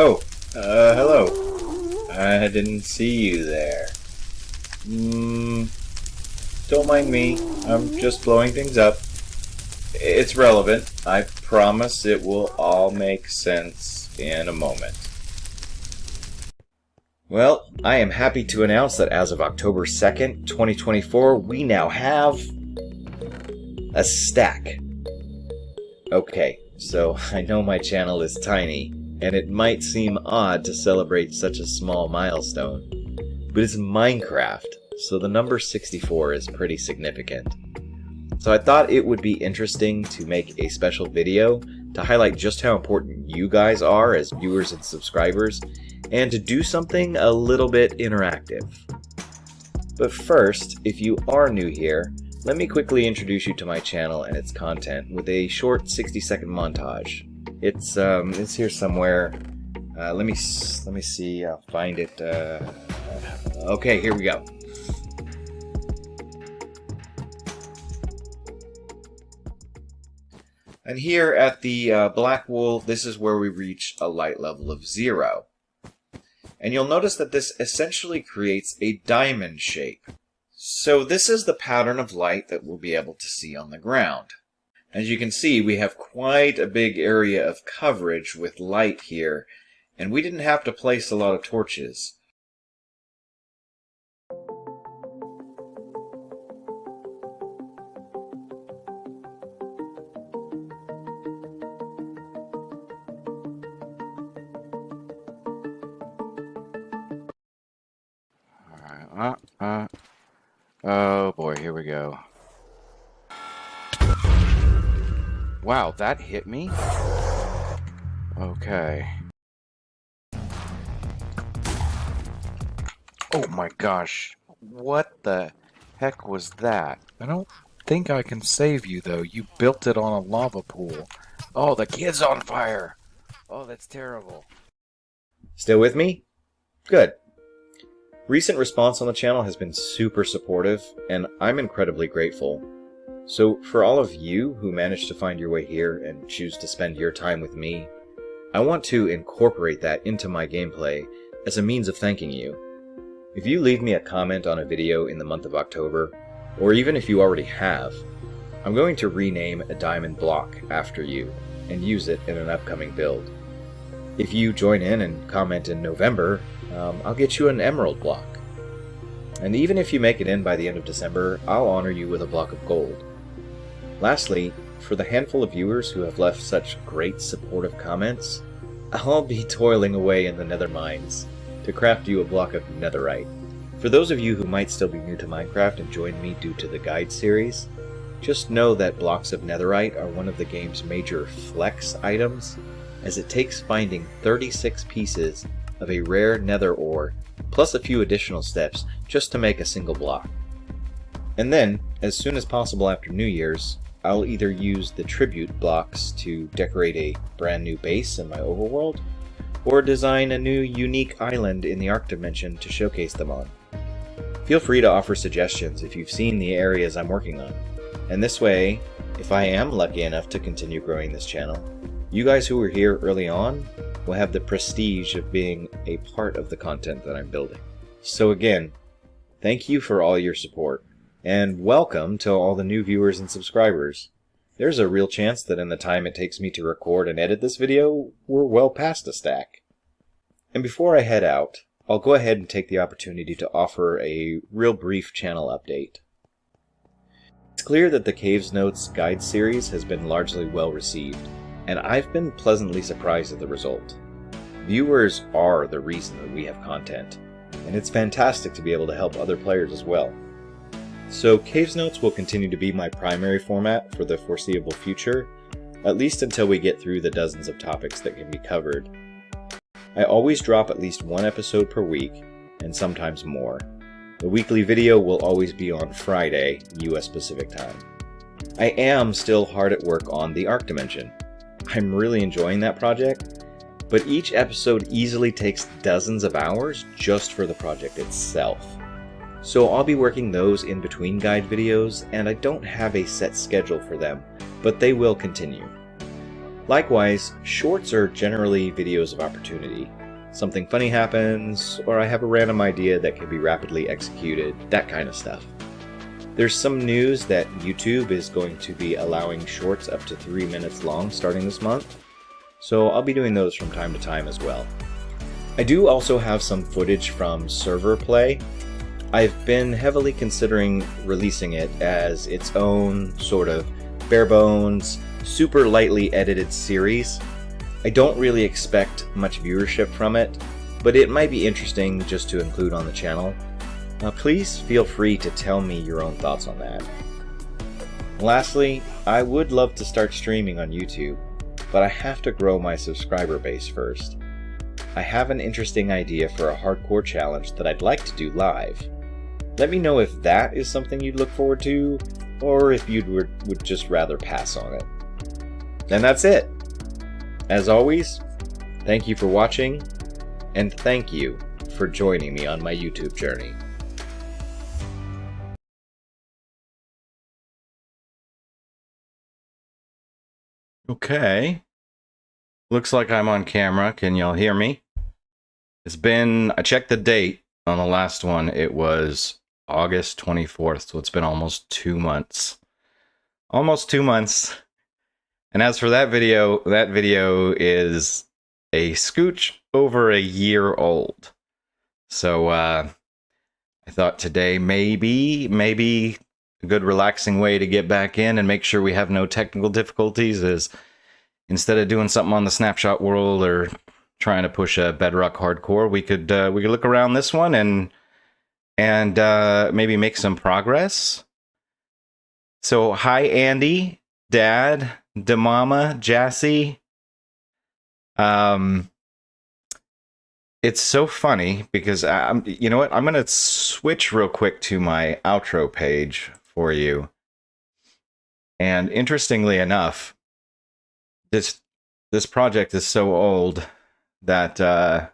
Oh, hello. I didn't see you there. Don't mind me. I'm just blowing things up. It's relevant. I promise it will all make sense in a moment. Well, I am happy to announce that as of October 2nd, 2024, we now have a stack. Okay, so I know my channel is tiny, and it might seem odd to celebrate such a small milestone, but it's Minecraft, so the number 64 is pretty significant. So I thought it would be interesting to make a special video to highlight just how important you guys are as viewers and subscribers, and to do something a little bit interactive. But first, if you are new here, let me quickly introduce you to my channel and its content with a short 60-second montage. It's here somewhere. Let me see. I'll find it. Okay, here we go. And here at the Black Wool, this is where we reach a light level of 0. And you'll notice that this essentially creates a diamond shape. So this is the pattern of light that we'll be able to see on the ground. As you can see, we have quite a big area of coverage with light here, and we didn't have to place a lot of torches. Oh boy, here we go. Wow, that hit me? Okay. Oh my gosh. What the heck was that? I don't think I can save you, though. You built it on a lava pool. Oh, the kid's on fire! Oh, that's terrible. Still with me? Good. Recent response on the channel has been super supportive, and I'm incredibly grateful. So for all of you who managed to find your way here and choose to spend your time with me, I want to incorporate that into my gameplay as a means of thanking you. If you leave me a comment on a video in the month of October, or even if you already have, I'm going to rename a diamond block after you and use it in an upcoming build. If you join in and comment in November, I'll get you an emerald block. And even if you make it in by the end of December, I'll honor you with a block of gold. Lastly, for the handful of viewers who have left such great supportive comments, I'll be toiling away in the nether mines to craft you a block of netherite. For those of you who might still be new to Minecraft and joined me due to the guide series, just know that blocks of netherite are one of the game's major flex items, as it takes finding 36 pieces of a rare nether ore, plus a few additional steps just to make a single block. And then, as soon as possible after New Year's, I'll either use the tribute blocks to decorate a brand new base in my overworld, or design a new unique island in the Ark Dimension to showcase them on. Feel free to offer suggestions if you've seen the areas I'm working on, and this way, if I am lucky enough to continue growing this channel, you guys who were here early on will have the prestige of being a part of the content that I'm building. So again, thank you for all your support, and welcome to all the new viewers and subscribers. There's a real chance that in the time it takes me to record and edit this video, we're well past a stack. And before I head out, I'll go ahead and take the opportunity to offer a real brief channel update. It's clear that the Caves Notes guide series has been largely well received, and I've been pleasantly surprised at the result. Viewers are the reason that we have content, and it's fantastic to be able to help other players as well. So Caves Notes will continue to be my primary format for the foreseeable future, at least until we get through the dozens of topics that can be covered. I always drop at least one episode per week, and sometimes more. The weekly video will always be on Friday, US Pacific time. I am still hard at work on the Ark Dimension. I'm really enjoying that project, but each episode easily takes dozens of hours just for the project itself. So I'll be working those in between guide videos, and I don't have a set schedule for them, but they will continue. Likewise, shorts are generally videos of opportunity. Something funny happens, or I have a random idea that can be rapidly executed, that kind of stuff. There's some news that YouTube is going to be allowing shorts up to 3 minutes long starting this month, so I'll be doing those from time to time as well. I do also have some footage from server play. I've been heavily considering releasing it as its own sort of bare bones, super lightly edited series. I don't really expect much viewership from it, but it might be interesting just to include on the channel. Please feel free to tell me your own thoughts on that. Lastly, I would love to start streaming on YouTube, but I have to grow my subscriber base first. I have an interesting idea for a hardcore challenge that I'd like to do live. Let me know if that is something you'd look forward to, or if you would just rather pass on it. And that's it. As always, thank you for watching, and thank you for joining me on my YouTube journey. Okay. Looks like I'm on camera. Can y'all hear me? I checked the date on the last one. It was August 24th, so it's been almost 2 months. Almost 2 months. And as for that video is a scooch over a year old. So I thought today maybe a good relaxing way to get back in and make sure we have no technical difficulties is instead of doing something on the snapshot world or trying to push a bedrock hardcore, we could look around this one and maybe make some progress. So hi Andy, Dad, Demama, Jassy. It's so funny because you know what? I'm gonna switch real quick to my outro page for you. And interestingly enough, this project is so old that a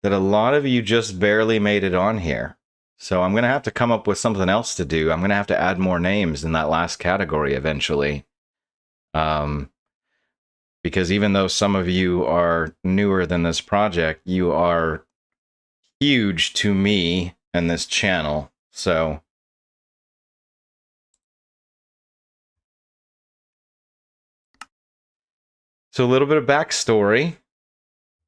lot of you just barely made it on here. So I'm gonna have to come up with something else to do. I'm gonna have to add more names in that last category eventually. Because even though some of you are newer than this project, you are huge to me and this channel. So a little bit of backstory.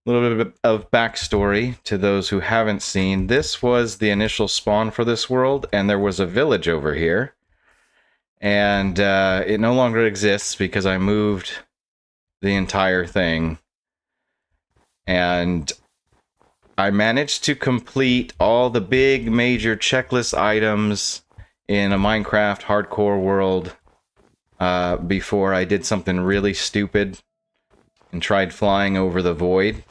A little bit of backstory to those who haven't seen. This was the initial spawn for this world, and there was a village over here. And it no longer exists because I moved the entire thing. And I managed to complete all the big major checklist items in a Minecraft hardcore world before I did something really stupid and tried flying over the void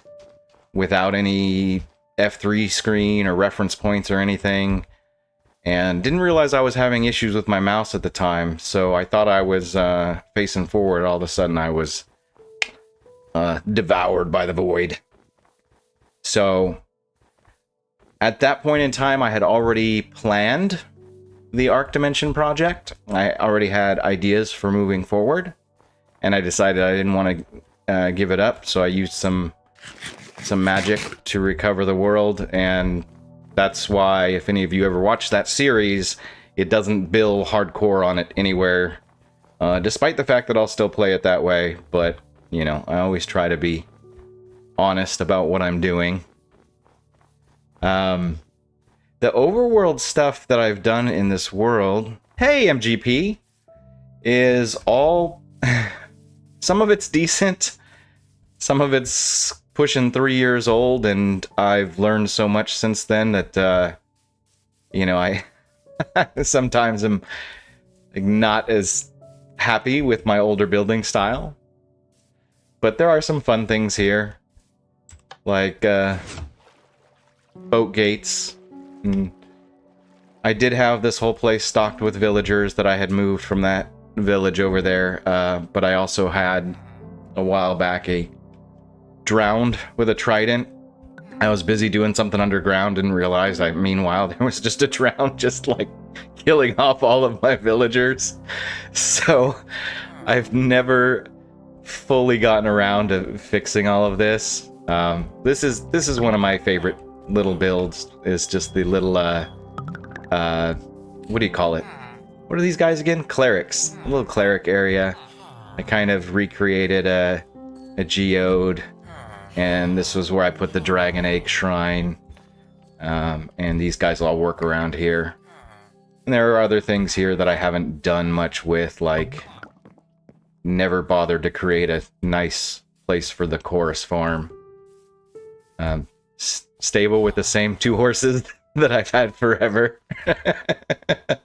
without any F3 screen or reference points or anything, and didn't realize I was having issues with my mouse at the time, so I thought I was facing forward. All of a sudden I was devoured by the void. So at that point in time I had already planned the Ark Dimension project. I already had ideas for moving forward, and I decided I didn't want to give it up, so I used some magic to recover the world. And that's why, if any of you ever watched that series, it doesn't bill hardcore on it anywhere, despite the fact that I'll still play it that way. But you know, I always try to be honest about what I'm doing. The overworld stuff that I've done in this world, hey MGP, is all some of it's decent, some of it's pushing 3 years old, and I've learned so much since then that you know, I sometimes am not as happy with my older building style. But there are some fun things here, like boat gates. I did have this whole place stocked with villagers that I had moved from that village over there, but I also had, a while back, a drowned with a trident. I was busy doing something underground, didn't realize meanwhile there was just a drown just like killing off all of my villagers. So I've never fully gotten around to fixing all of this. This is one of my favorite little builds. Is just the little what do you call it? What are these guys again? Clerics. A little cleric area. I kind of recreated a geode, and this was where I put the dragon egg shrine. And these guys all work around here. And there are other things here that I haven't done much with, like never bothered to create a nice place for the chorus farm. Stable with the same 2 horses that I've had forever. If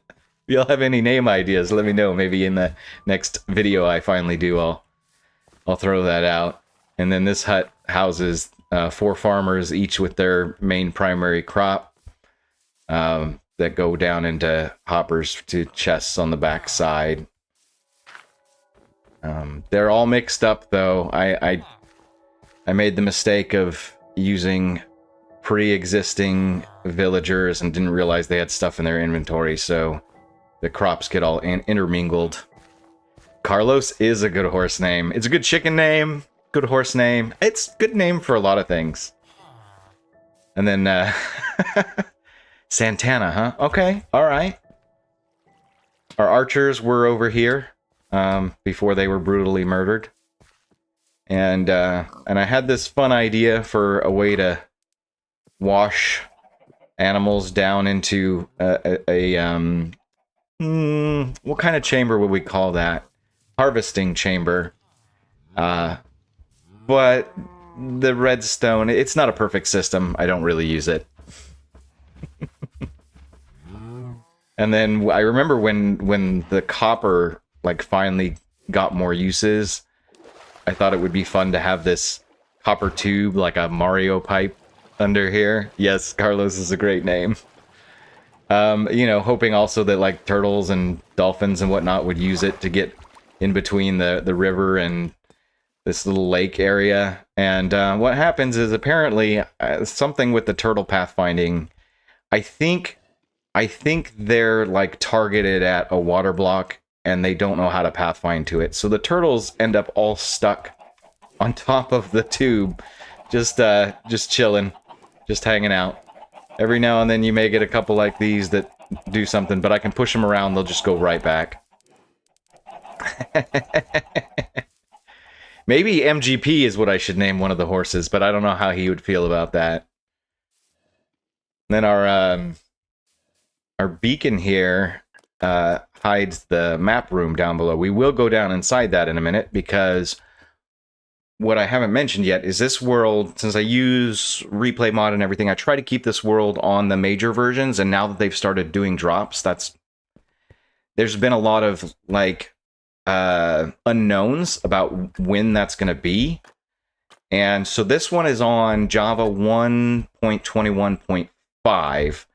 y'all have any name ideas, let me know. Maybe in the next video I finally do, I'll throw that out. And then this hut houses 4 farmers, each with their main primary crop, that go down into hoppers to chests on the back side. They're all mixed up, though. I made the mistake of using pre-existing villagers and didn't realize they had stuff in their inventory, so the crops get all intermingled. Carlos is a good horse name. It's a good chicken name, good horse name. It's a good name for a lot of things. And then, Santana, huh? Okay, alright. Our archers were over here, before they were brutally murdered. And I had this fun idea for a way to wash animals down into what kind of chamber would we call that? Harvesting chamber. But the redstone, it's not a perfect system. I don't really use it. And then I remember when the copper like finally got more uses, I thought it would be fun to have this copper tube, like a Mario pipe under here. Yes, Carlos is a great name. You know, hoping also that like turtles and dolphins and whatnot would use it to get in between the river and this little lake area. And what happens is apparently something with the turtle pathfinding. I think they're like targeted at a water block and they don't know how to pathfind to it. So the turtles end up all stuck on top of the tube, just chilling, just hanging out. Every now and then you may get a couple like these that do something, but I can push them around, they'll just go right back. Maybe MGP is what I should name one of the horses, but I don't know how he would feel about that. Then our beacon here hides the map room down below. We will go down inside that in a minute, because what I haven't mentioned yet is this world, since I use replay mod and everything, I try to keep this world on the major versions, and now that they've started doing drops, there's been a lot of like unknowns about when that's going to be. And so this one is on Java 1.21.5.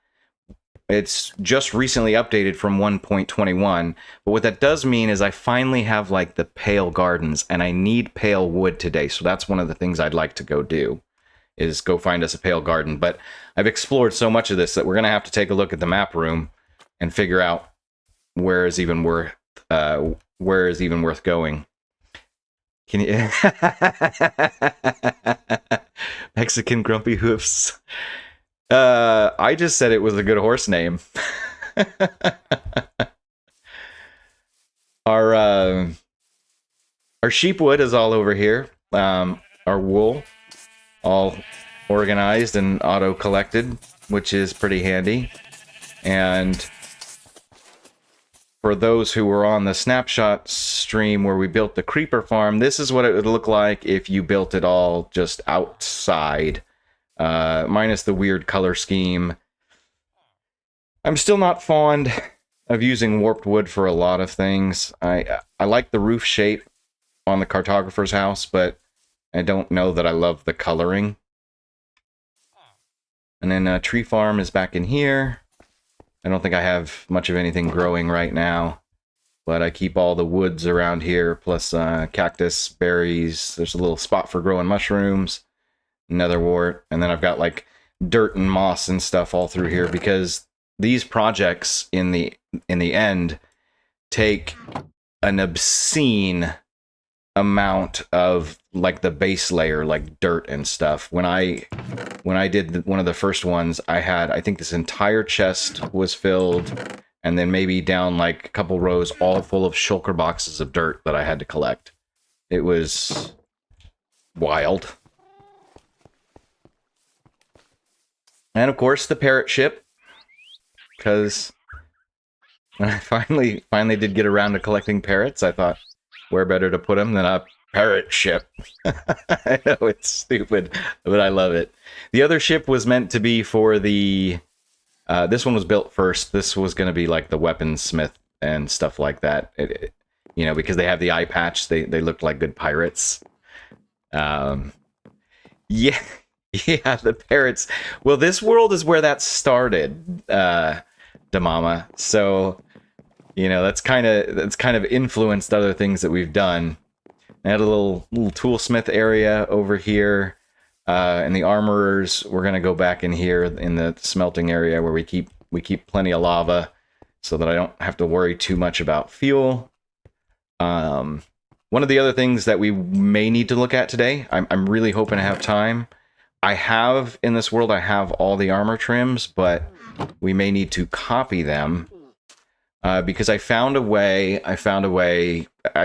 It's just recently updated from 1.21, but what that does mean is I finally have like the pale gardens, and I need pale wood today, so that's one of the things I'd like to go do, is go find us a pale garden. But I've explored so much of this that we're going to have to take a look at the map room and figure out where is even worth going. Can you Mexican grumpy hoofs? I just said it was a good horse name. Our sheep wood is all over here. Our wool, all organized and auto-collected, which is pretty handy. And for those who were on the snapshot stream where we built the creeper farm, this is what it would look like if you built it all just outside. Minus the weird color scheme. I'm still not fond of using warped wood for a lot of things. I like the roof shape on the cartographer's house, but I don't know that I love the coloring. And then tree farm is back in here. I don't think I have much of anything growing right now, but I keep all the woods around here, plus cactus, berries. There's a little spot for growing mushrooms. Netherwort, and then I've got like dirt and moss and stuff all through here, because these projects in the end take an obscene amount of like the base layer, like dirt and stuff. When I did one of the first ones, I think this entire chest was filled, and then maybe down like a couple rows all full of shulker boxes of dirt that I had to collect. It was wild. And of course the parrot ship, because when I finally did get around to collecting parrots, I thought, where better to put them than a parrot ship? I know it's stupid, but I love it. The other ship was meant to be for the... this one was built first. This was going to be like the weaponsmith and stuff like that. You know, because they have the eye patch, they looked like good pirates. Yeah. Yeah, the parrots. Well, this world is where that started, Damama. So, you know, that's kind of influenced other things that we've done. I had a little toolsmith area over here, and the armorers. We're gonna go back in here in the smelting area where we keep plenty of lava, so that I don't have to worry too much about fuel. One of the other things that we may need to look at today, I'm really hoping to have time. In this world, I have all the armor trims, but we may need to copy them, because I found a way, I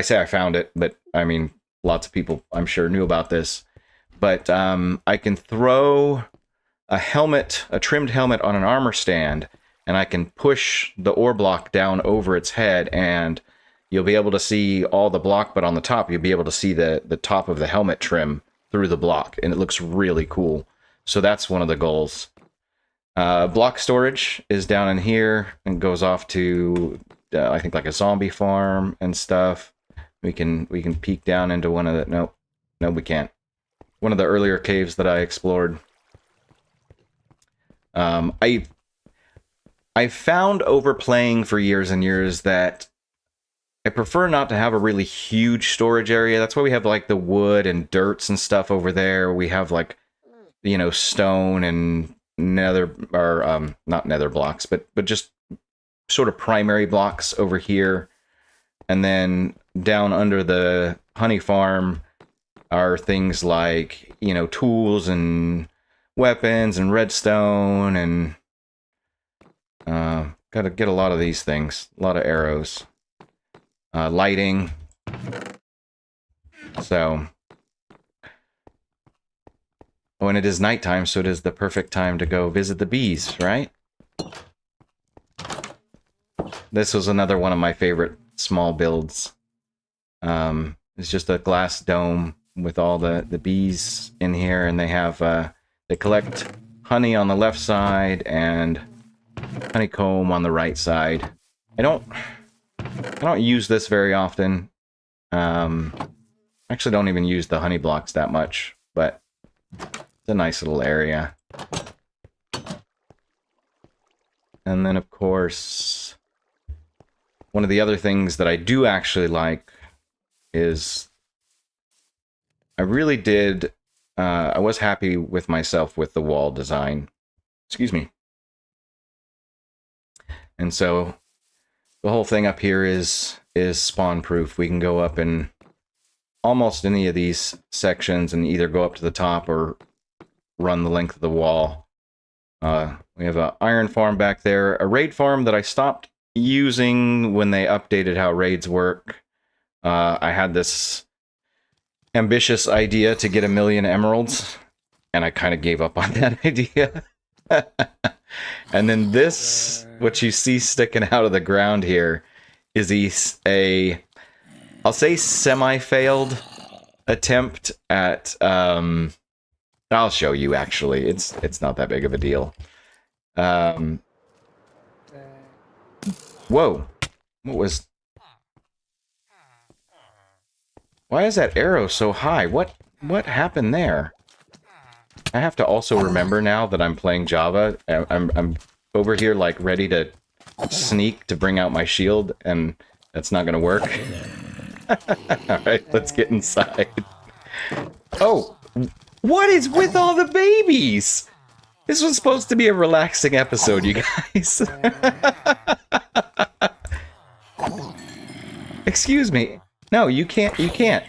say I found it, but I mean, lots of people, I'm sure, knew about this, but I can throw a trimmed helmet on an armor stand, and I can push the ore block down over its head, and you'll be able to see all the block, but on the top, you'll be able to see the top of the helmet trim through the block, and it looks really cool. So that's one of the goals. Block storage is down in here and goes off to I think like a zombie farm and stuff. We can peek down into one of the no we can't. One of the earlier caves that I explored. I found overplaying for years and years that I prefer not to have a really huge storage area. That's why we have like the wood and dirts and stuff over there. We have like, you know, stone and nether, or not nether blocks, but just sort of primary blocks over here. And then down under the honey farm are things like, you know, tools and weapons and redstone, and gotta get a lot of these things, a lot of arrows. Lighting. So, when it is nighttime, so it is the perfect time to go visit the bees, right? This was another one of my favorite small builds. It's just a glass dome with all the bees in here, and they have they collect honey on the left side and honeycomb on the right side. I don't use this very often. Actually don't even use the honey blocks that much, but it's a nice little area. And then, of course, one of the other things that I do actually like is I really did... I was happy with myself with the wall design. Excuse me. And so the whole thing up here is spawn proof. We can go up in almost any of these sections and either go up to the top or run the length of the wall. We have an iron farm back there, a raid farm that I stopped using when they updated how raids work. I had this ambitious idea to get 1,000,000 emeralds, and I kind of gave up on that idea. And then this, what you see sticking out of the ground here, is I'll say semi-failed attempt at, I'll show you actually, it's not that big of a deal. Whoa, why is that arrow so high? What happened there? I have to also remember now that I'm playing Java. I'm over here like ready to sneak to bring out my shield, and that's not gonna work. Alright, let's get inside. Oh, what is with all the babies? This was supposed to be a relaxing episode, you guys. Excuse me. No, you can't.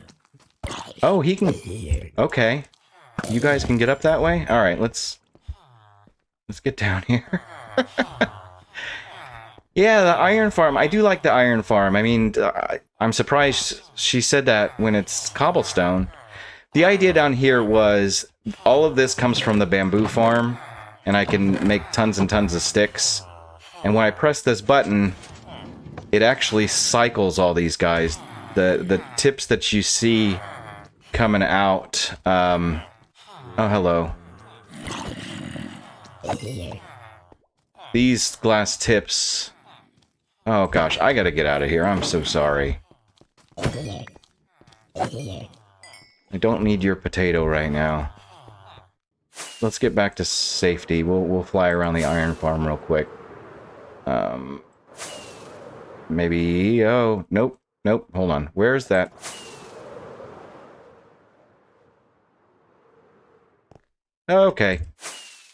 Oh, he can... Okay. You guys can get up that way? Alright, let's get down here. Yeah, the iron farm. I do like the iron farm. I mean, I'm surprised she said that when it's cobblestone. The idea down here was all of this comes from the bamboo farm, and I can make tons and tons of sticks. And when I press this button, it actually cycles all these guys. The tips that you see coming out. Oh, hello. These glass tips. Oh gosh, I gotta get out of here. I'm so sorry. I don't need your potato right now. Let's get back to safety. We'll fly around the iron farm real quick. Maybe... Oh, nope. Nope. Hold on. Where's that? Okay.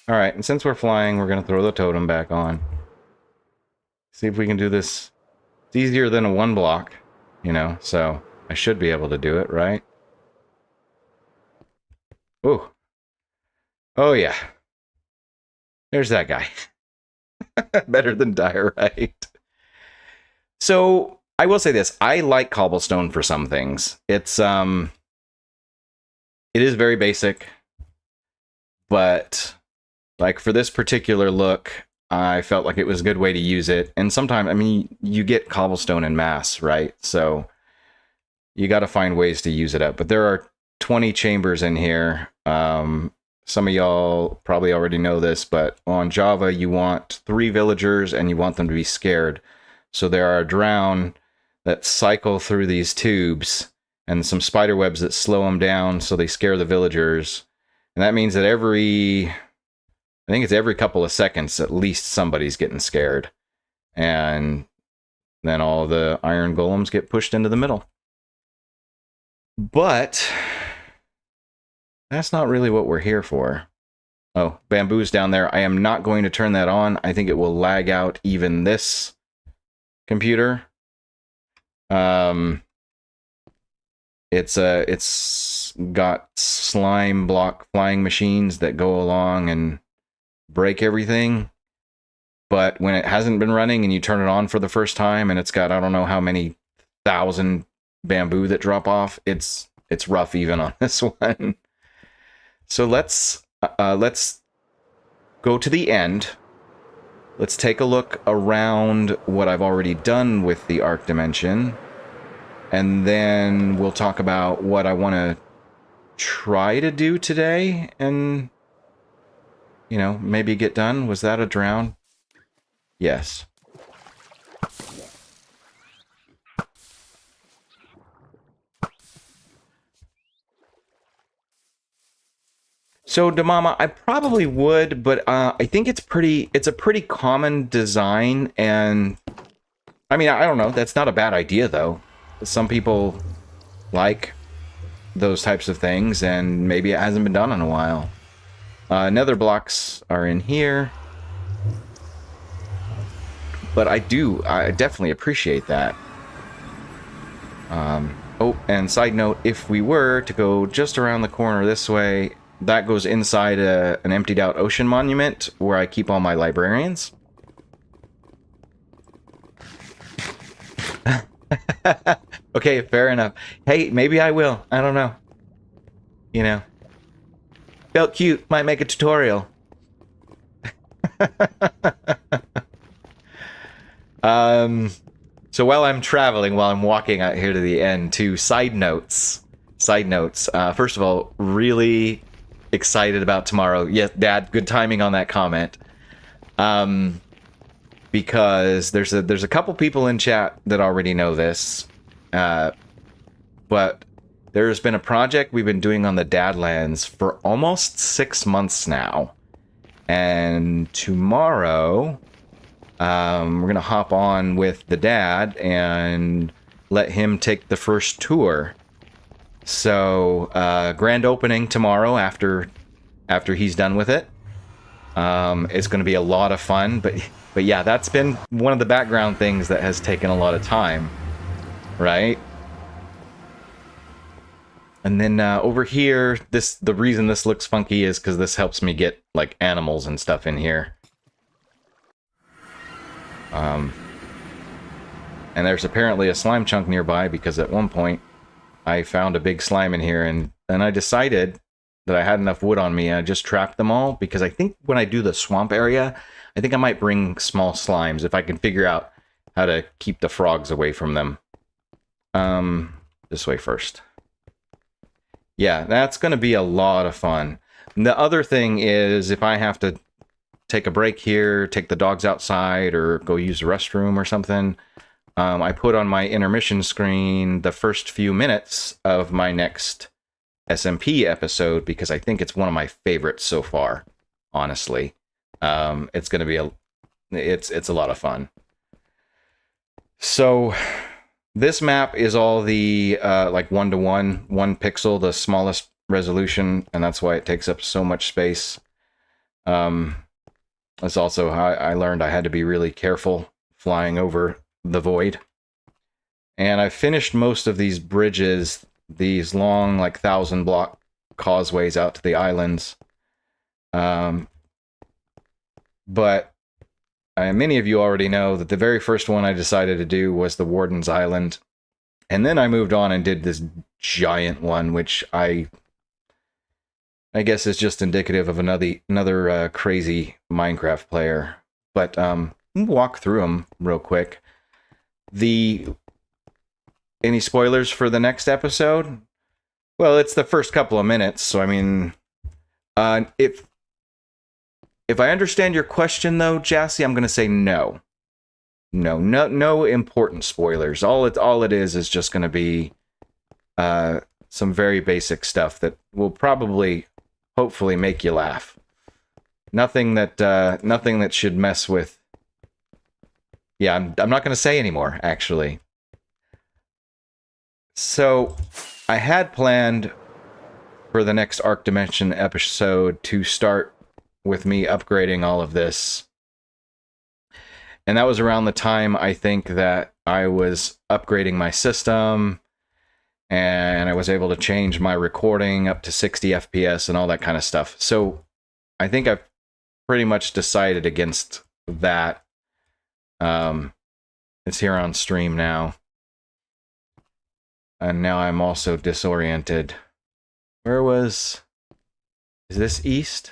Alright, and since we're flying, we're gonna throw the totem back on. See if we can do this. It's easier than a one block, you know, so I should be able to do it, right? Ooh. Oh, yeah. There's that guy. Better than diorite. So, I will say this. I like cobblestone for some things. It is very basic. But, like, for this particular look, I felt like it was a good way to use it. And sometimes, I mean, you get cobblestone in mass, right? So, you got to find ways to use it up. But there are 20 chambers in here. Some of y'all probably already know this, but on Java, you want 3 villagers and you want them to be scared. So there are drown that cycle through these tubes and some spider webs that slow them down so they scare the villagers. And that means that I think it's every couple of seconds, at least somebody's getting scared. And then all the iron golems get pushed into the middle. But that's not really what we're here for. Oh, bamboo's down there. I am not going to turn that on. I think it will lag out even this computer. It's got slime block flying machines that go along and break everything. But when it hasn't been running and you turn it on for the first time and it's got I don't know how many thousand bamboo that drop off, it's rough even on this one. So let's go to the end. Let's take a look around what I've already done with the Ark Dimension. And then we'll talk about what I want to try to do today and, you know, maybe get done. Was that a drown? Yes. So, Damama, I probably would, but I think it's a pretty common design, and I mean, I don't know, that's not a bad idea, though. Some people like those types of things, and maybe it hasn't been done in a while. Nether blocks are in here, but I definitely appreciate that. Oh, and side note, if we were to go just around the corner this way, that goes inside an emptied out ocean monument where I keep all my librarians. Okay, fair enough. Hey, maybe I will. I don't know. You know. Felt cute. Might make a tutorial. So while I'm traveling, while I'm walking out here to the end, two side notes. First of all, really excited about tomorrow. Yes, Dad, good timing on that comment. Because there's a couple people in chat that already know this. But there's been a project we've been doing on the Dadlands for almost 6 months now. And tomorrow, we're going to hop on with the dad and let him take the first tour. So, grand opening tomorrow after he's done with it. It's going to be a lot of fun, but yeah, that's been one of the background things that has taken a lot of time, right? And then over here, the reason this looks funky is because this helps me get like animals and stuff in here. And there's apparently a slime chunk nearby because at one point I found a big slime in here, and then I decided that I had enough wood on me and I just trapped them all, because I think when I do the swamp area, I think I might bring small slimes if I can figure out how to keep the frogs away from them. This way first. Yeah, that's going to be a lot of fun. And the other thing is, if I have to take a break here, take the dogs outside, or go use the restroom or something, I put on my intermission screen the first few minutes of my next SMP episode, because I think it's one of my favorites so far, honestly. It's going to be it's a lot of fun. So this map is all the like 1:1, 1 pixel, the smallest resolution, and that's why it takes up so much space. That's also how I learned I had to be really careful flying over the void. And I finished most of these bridges, these long, like 1,000-block causeways out to the islands. But many of you already know that the very first one I decided to do was the Warden's Island. And then I moved on and did this giant one, which I guess is just indicative of another crazy Minecraft player. But we'll walk through them real quick. Any spoilers for the next episode? Well, it's the first couple of minutes, so I mean, if I understand your question though, Jassy, I'm gonna say no. No important spoilers. All it is just gonna be some very basic stuff that will probably, hopefully, make you laugh. Nothing that should mess with. Yeah, I'm not gonna say anymore, actually. So, I had planned for the next Ark Dimension episode to start with me upgrading all of this. And that was around the time, I think, that I was upgrading my system, and I was able to change my recording up to 60 FPS and all that kind of stuff. So, I think I've pretty much decided against that. It's here on stream now. And now I'm also disoriented. Is this east?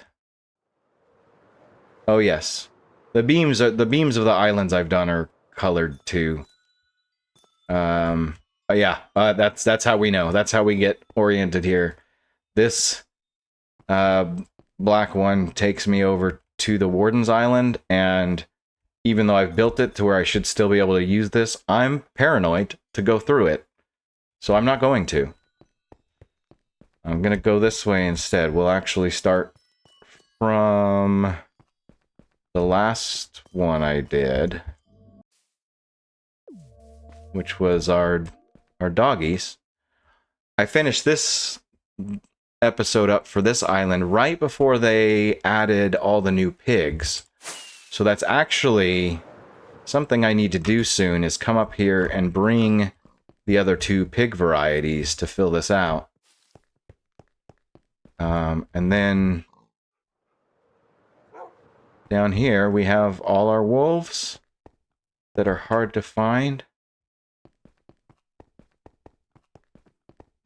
Oh yes. The beams of the islands I've done are colored too. Yeah, that's how we know. That's how we get oriented here. This black one takes me over to the Warden's Island, and even though I've built it to where I should still be able to use this, I'm paranoid to go through it. So I'm not going to. I'm going to go this way instead. We'll actually start from the last one I did, which was our doggies. I finished this episode up for this island right before they added all the new pigs. So that's actually something I need to do soon, is come up here and bring the other 2 pig varieties to fill this out. And then down here we have all our wolves that are hard to find.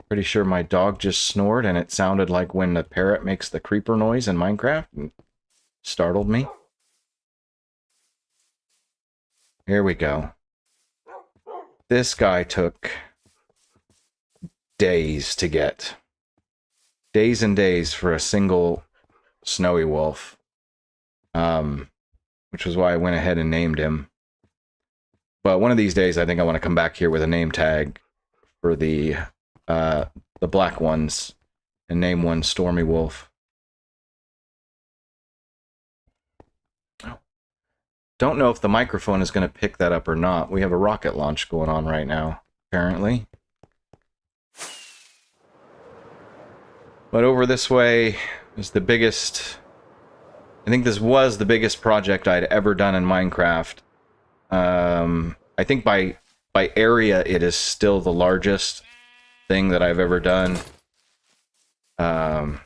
Pretty sure my dog just snored, and it sounded like when the parrot makes the creeper noise in Minecraft, and startled me. Here we go. This guy took days to get. Days and days for a single snowy wolf. Which was why I went ahead and named him. But one of these days, I think I want to come back here with a name tag for the black ones and name one Stormy Wolf. Don't know if the microphone is going to pick that up or not. We have a rocket launch going on right now, apparently. But over this way is the biggest... I think this was the biggest project I'd ever done in Minecraft. I think by area, it is still the largest thing that I've ever done. Name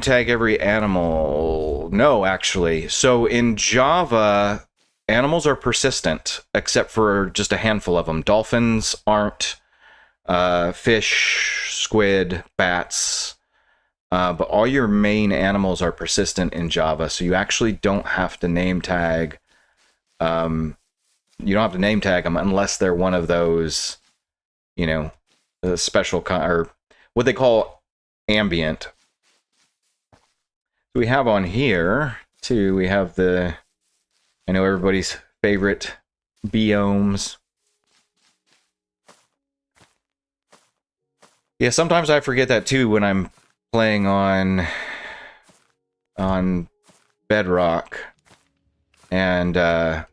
tag every animal. No, actually. So in Java, animals are persistent, except for just a handful of them. Dolphins aren't. Fish, squid, bats. But all your main animals are persistent in Java, so you actually don't have to name tag. You don't have to name tag them unless they're one of those, you know, special or what they call ambient. We have on here too. We have I know everybody's favorite biomes. Yeah, sometimes I forget that too when I'm playing on Bedrock, and I'll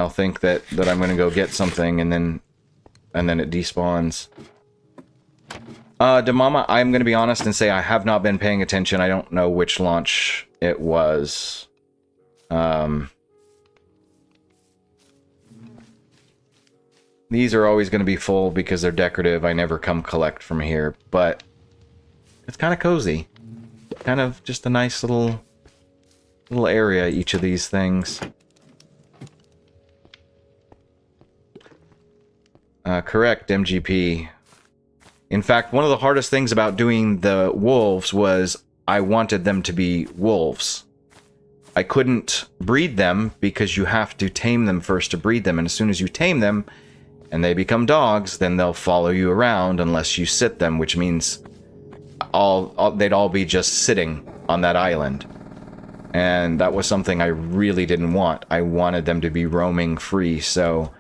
think that I'm gonna go get something, and then it despawns. Demama, I'm gonna be honest and say I have not been paying attention. I don't know which launch it was. These are always going to be full because they're decorative. I never come collect from here, but it's kind of cozy. Kind of just a nice little area, each of these things. Correct, MGP. In fact, one of the hardest things about doing the wolves was I wanted them to be wolves. I couldn't breed them because you have to tame them first to breed them, and as soon as you tame them, and they become dogs, then they'll follow you around unless you sit them, which means they'd all be just sitting on that island. And that was something I really didn't want. I wanted them to be roaming free, so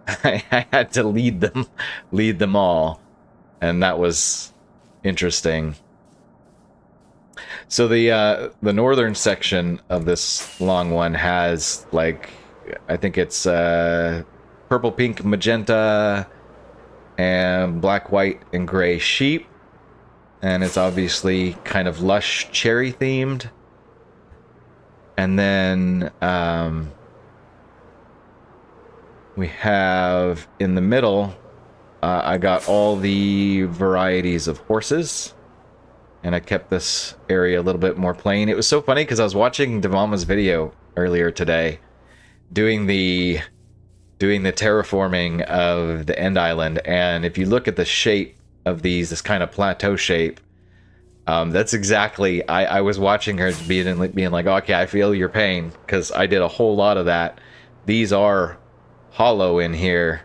I had to lead them all. And that was interesting. So the northern section of this long one has, like, I think it's purple, pink, magenta, and black, white, and gray sheep. And it's obviously kind of lush cherry themed. And then we have in the middle, I got all the varieties of horses. And I kept this area a little bit more plain. It was so funny because I was watching Devama's video earlier today, doing the terraforming of the end island, and if you look at the shape of this kind of plateau shape, that's exactly, I was watching her being like, okay, I feel your pain, because I did a whole lot of that. These are hollow in here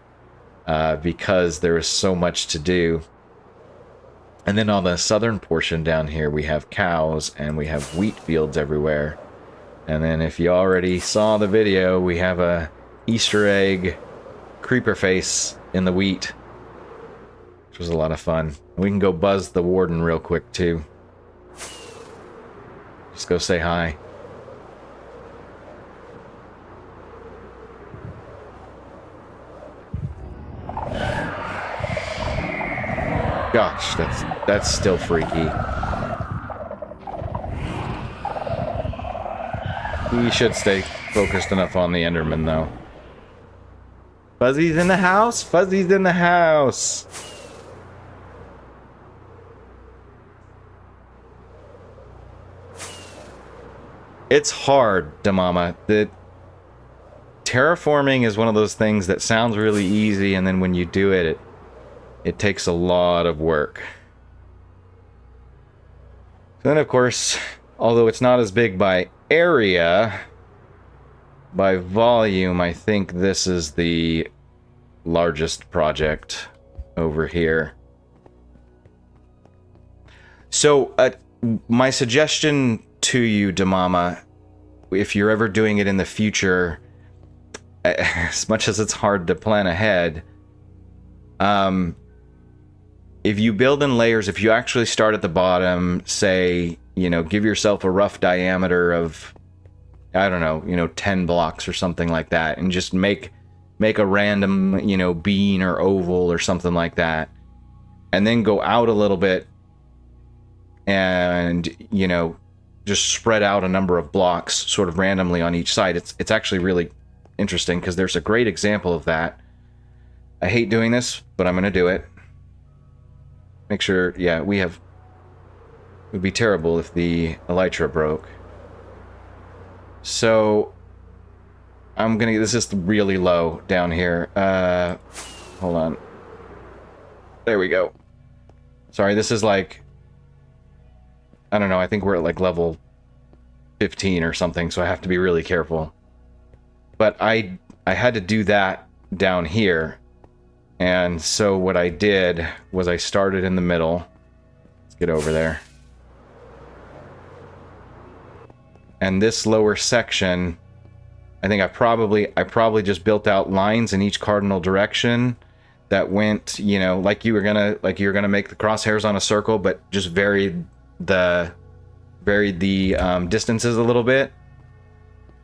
because there is so much to do. And then on the southern portion down here, we have cows and we have wheat fields everywhere. And then if you already saw the video, we have a Easter egg creeper face in the wheat, which was a lot of fun. We can go buzz the warden real quick too. Just go say hi. Gosh, that's still freaky. We should stay focused enough on the Enderman, though. Fuzzy's in the house! Fuzzy's in the house! It's hard, Damama. The terraforming is one of those things that sounds really easy, and then when you do it, it takes a lot of work. Then, of course, although it's not as big by area, by volume, I think this is the largest project over here. So, my suggestion to you, Damama, if you're ever doing it in the future, as much as it's hard to plan ahead, if you build in layers, if you actually start at the bottom, say, you know, give yourself a rough diameter of, I don't know, 10 blocks or something like that, and just make a random, bean or oval or something like that, and then go out a little bit and, just spread out a number of blocks sort of randomly on each side. It's actually really interesting because there's a great example of that. I hate doing this, but I'm going to do it. make sure, yeah, we have... It would be terrible if the elytra broke. So, I'm gonna... This is really low down here. Hold on. There we go. Sorry, this is like... I don't know, I think we're at like level 15 or something, so I have to be really careful. But I had to do that down here. And so what I did was I started in the middle. Let's get over there. And this lower section, I think I probably just built out lines in each cardinal direction that went, you know, like you were gonna make the crosshairs on a circle, but just varied the distances a little bit.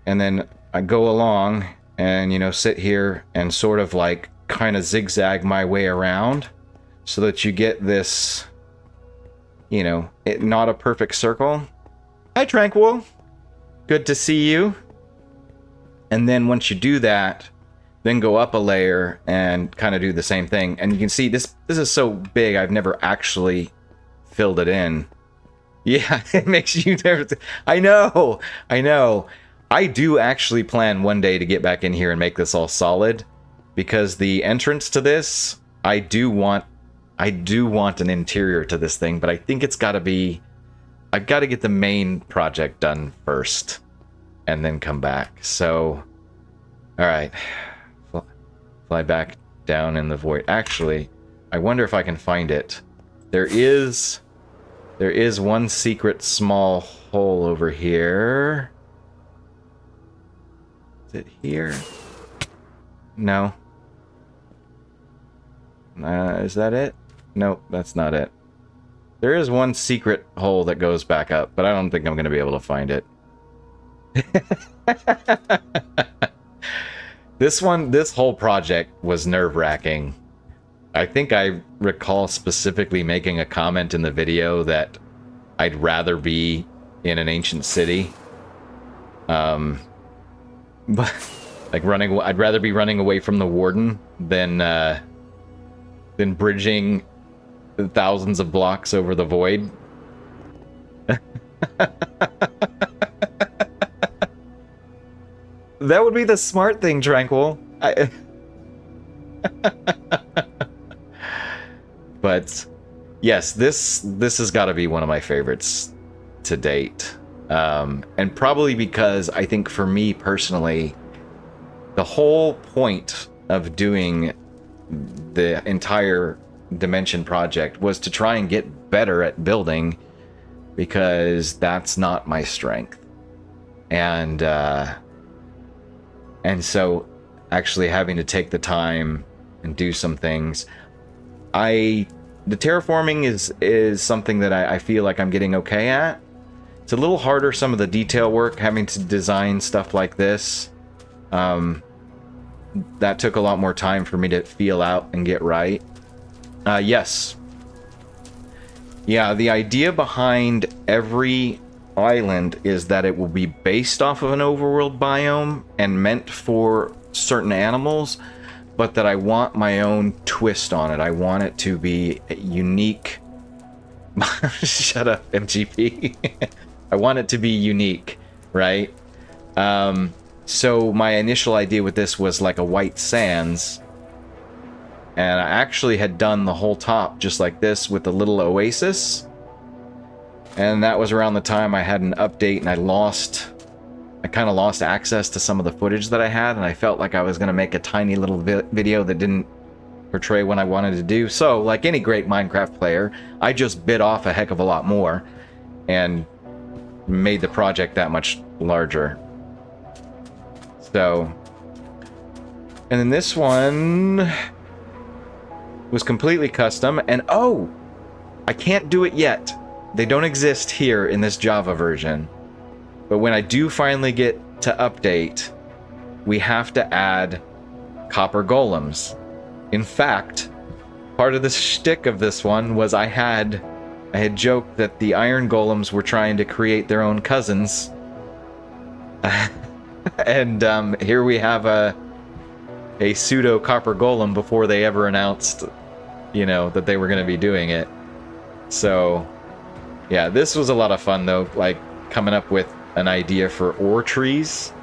And then I go along and, you know, sit here and sort of like kind of zigzag my way around so that you get this, you know, not a perfect circle. Hi, Tranquil. Good to see you. And then once you do that, then go up a layer and kind of do the same thing. And you can see this is so big, I've never actually filled it in. Yeah, it makes you nervous. I know. I do actually plan one day to get back in here and make this all solid, because the entrance to this, I do want an interior to this thing, but I think it's got to be... I've got to get the main project done first, and then come back. So, all right, fly back down in the void. Actually, I wonder if I can find it. There is one secret small hole over here. Is it here? No. Is that it? Nope, that's not it. There is one secret hole that goes back up, but I don't think I'm going to be able to find it. This whole project was nerve-wracking. I think I recall specifically making a comment in the video that I'd rather be in an ancient city. But like I'd rather be running away from the warden than bridging thousands of blocks over the void. That would be the smart thing, Tranquil. But yes, this has got to be one of my favorites to date, and probably because I think for me personally, the whole point of doing the entire Dimension project was to try and get better at building, because that's not my strength. And so actually having to take the time and do some things, the terraforming is something that I feel like I'm getting okay at. It's a little harder, some of the detail work, having to design stuff like this. That took a lot more time for me to feel out and get right. Yes. Yeah, the idea behind every island is that it will be based off of an overworld biome and meant for certain animals, but that I want my own twist on it. I want it to be unique. Shut up, MGP. I want it to be unique, right? So my initial idea with this was like a white sands, and I actually had done the whole top just like this with a little oasis. And that was around the time I had an update and I kind of lost access to some of the footage that I had, and I felt like I was going to make a tiny little video that didn't portray what I wanted to do. So, like any great Minecraft player, I just bit off a heck of a lot more and made the project that much larger. So, and then this one was completely custom, and oh, I can't do it yet. They don't exist here in this Java version. But when I do finally get to update, we have to add copper golems. In fact, part of the shtick of this one was I had joked that the iron golems were trying to create their own cousins. And here we have a pseudo copper golem before they ever announced, you know, that they were going to be doing it. So, yeah, this was a lot of fun though, like coming up with an idea for ore trees.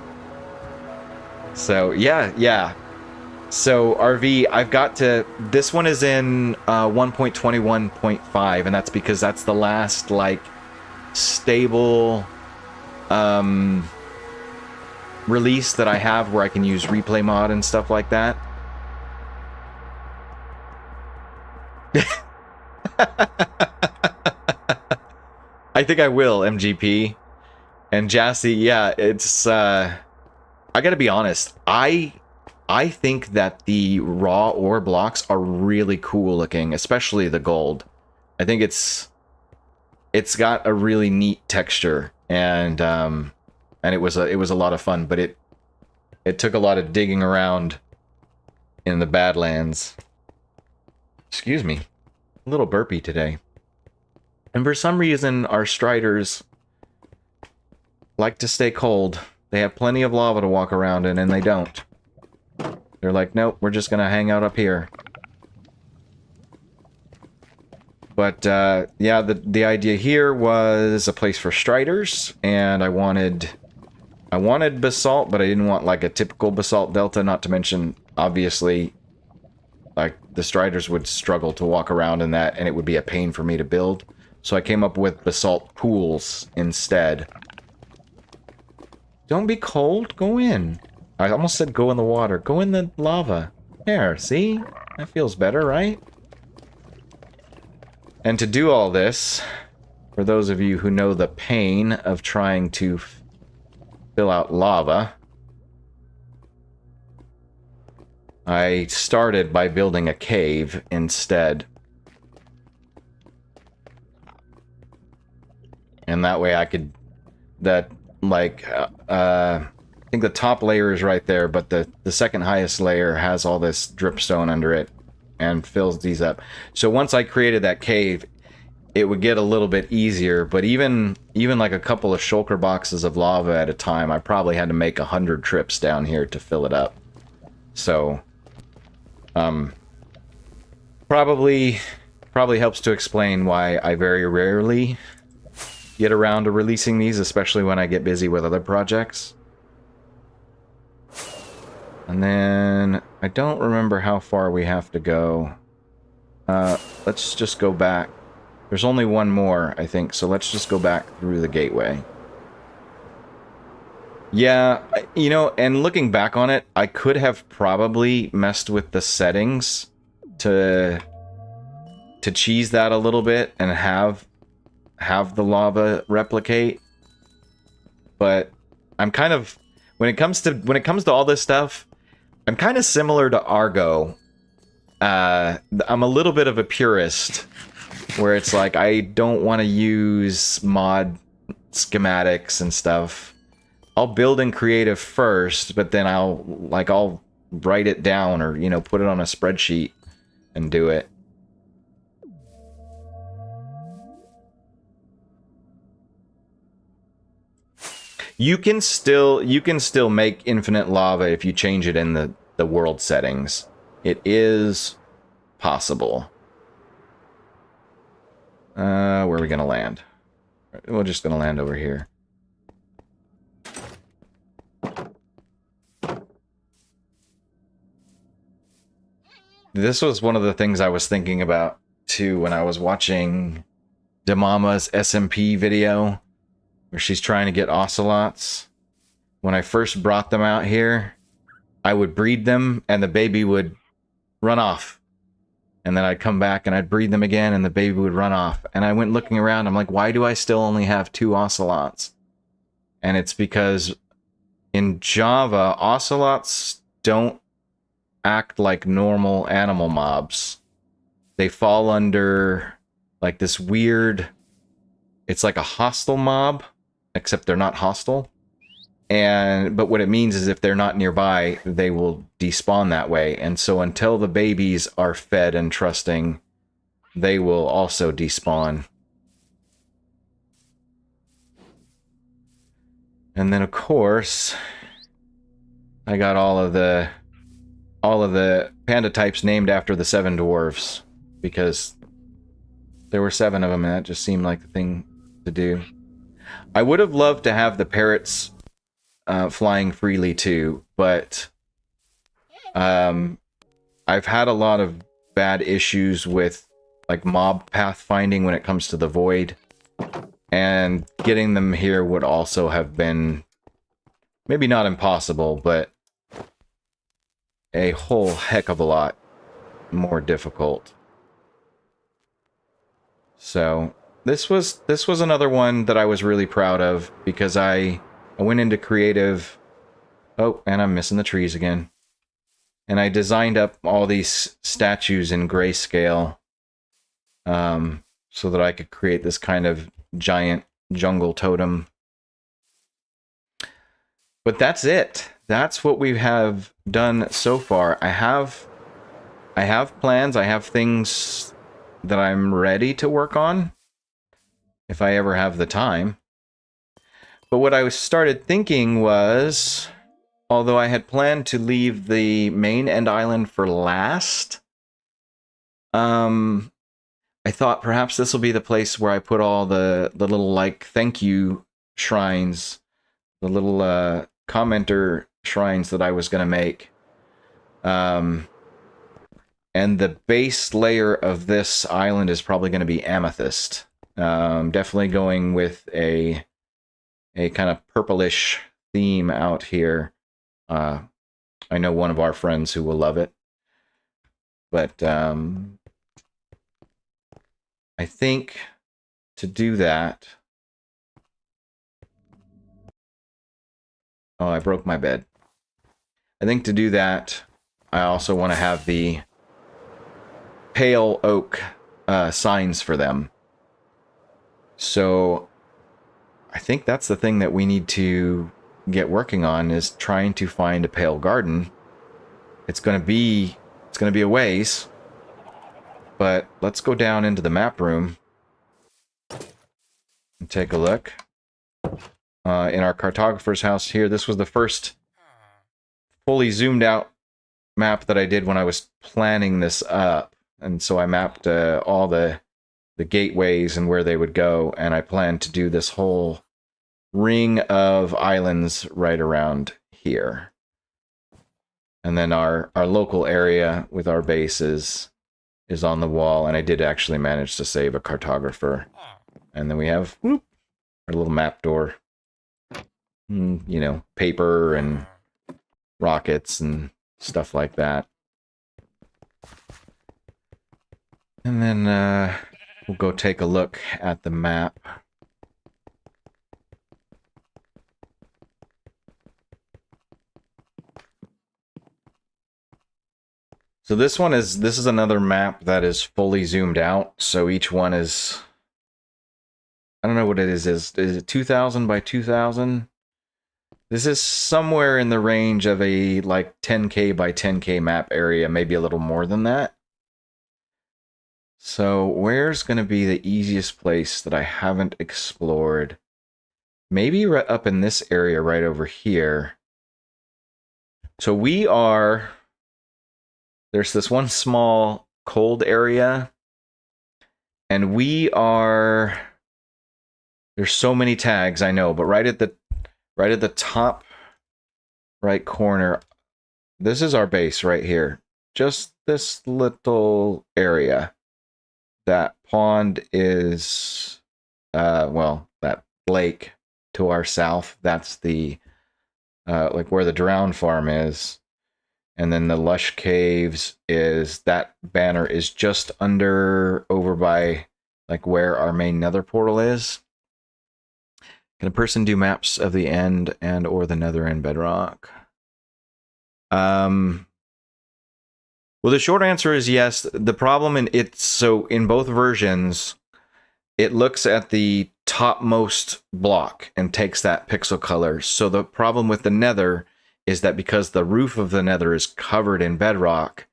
So, yeah. So, RV, I've got to... This one is in 1.21.5, and that's because that's the last, like, stable release that I have where I can use replay mod and stuff like that. I think I will, MGP. And Jassy, yeah, it's... I gotta be honest, I think that the raw ore blocks are really cool looking, especially the gold. I think it's got a really neat texture, and it was a lot of fun, but it took a lot of digging around in the Badlands. Excuse me, a little burpy today. And for some reason, our striders like to stay cold. They have plenty of lava to walk around in, and they don't. They're like, nope, we're just gonna hang out up here. But, yeah, the idea here was a place for striders, and I wanted basalt, but I didn't want, like, a typical basalt delta, not to mention, obviously, like, the striders would struggle to walk around in that, and it would be a pain for me to build. So I came up with basalt pools instead. Don't be cold, go in. I almost said go in the water. Go in the lava. There, see? That feels better, right? And to do all this, for those of you who know the pain of trying to fill out lava, I started by building a cave instead. And that way I could... I think the top layer is right there, but the second highest layer has all this dripstone under it and fills these up. So once I created that cave, it would get a little bit easier, but even like a couple of shulker boxes of lava at a time, I probably had to make 100 trips down here to fill it up. So, probably helps to explain why I very rarely get around to releasing these, especially when I get busy with other projects. And then, I don't remember how far we have to go. Let's just go back. There's only one more, I think, so let's just go back through the gateway. Yeah, you know, and looking back on it, I could have probably messed with the settings to cheese that a little bit and have the lava replicate. But I'm kind of... When it comes to all this stuff, I'm kind of similar to Argo. I'm a little bit of a purist, where it's like I don't want to use mod schematics and stuff. I'll build in creative first, but then I'll write it down or, you know, put it on a spreadsheet and do it. You can still make infinite lava if you change it in the world settings. It is possible. Where are we gonna land? We're just gonna land over here. This was one of the things I was thinking about too when I was watching Demama's SMP video, where she's trying to get ocelots. When I first brought them out here, I would breed them and the baby would run off. And then I'd come back and I'd breed them again and the baby would run off. And I went looking around, I'm like, why do I still only have 2 ocelots? And it's because in Java, ocelots don't act like normal animal mobs. They fall under like this weird... It's like a hostile mob, except they're not hostile. But what it means is if they're not nearby, they will despawn that way. And so until the babies are fed and trusting, they will also despawn. And then of course, I got all of the panda types named after the 7 dwarves, because There were 7 of them, and that just seemed like the thing to do. I would have loved to have the parrots flying freely too, but I've had a lot of bad issues with like mob pathfinding when it comes to the void, and getting them here would also have been maybe not impossible, but a whole heck of a lot more difficult. So this was another one that I was really proud of, because I went into creative. Oh, and I'm missing the trees again. And I designed up all these statues in grayscale, so that I could create this kind of giant jungle totem. But that's it. That's what we have done so far. I have plans. I have things that I'm ready to work on if I ever have the time. But what I started thinking was, although I had planned to leave the main end island for last, I thought perhaps this will be the place where I put all the little, like, thank you shrines, the little commenter shrines that I was going to make. And the base layer of this island is probably going to be amethyst. Definitely going with a kind of purplish theme out here. I know one of our friends who will love it. But I think to do that... Oh, I broke my bed. I think to do that, I also want to have the pale oak signs for them. So I think that's the thing that we need to get working on, is trying to find a pale garden. It's going to be a ways, but let's go down into the map room and take a look. In our cartographer's house here, this was the first fully zoomed out map that I did when I was planning this up. And so I mapped all the gateways and where they would go, and I planned to do this whole ring of islands right around here. And then our local area with our bases is on the wall, and I did actually manage to save a cartographer. And then we have, whoop, our little map door. You know, paper and rockets and stuff like that. And then we'll go take a look at the map. So this is another map that is fully zoomed out. So each one is, I don't know what it is it 2000 by 2000? This is somewhere in the range of a like 10K by 10K map area, maybe a little more than that. So where's going to be the easiest place that I haven't explored? Maybe right up in this area right over here. So there's this one small cold area, and there's so many tags, I know, but right at the top right corner, this is our base right here. Just this little area. That pond is, well, that lake to our south, that's the, like where the drown farm is. And then the lush caves that banner is just over by, like, where our main nether portal is. Can a person do maps of the end and or the nether in Bedrock? Well, the short answer is yes. The problem in both versions, it looks at the topmost block and takes that pixel color. So the problem with the nether is that because the roof of the nether is covered in bedrock,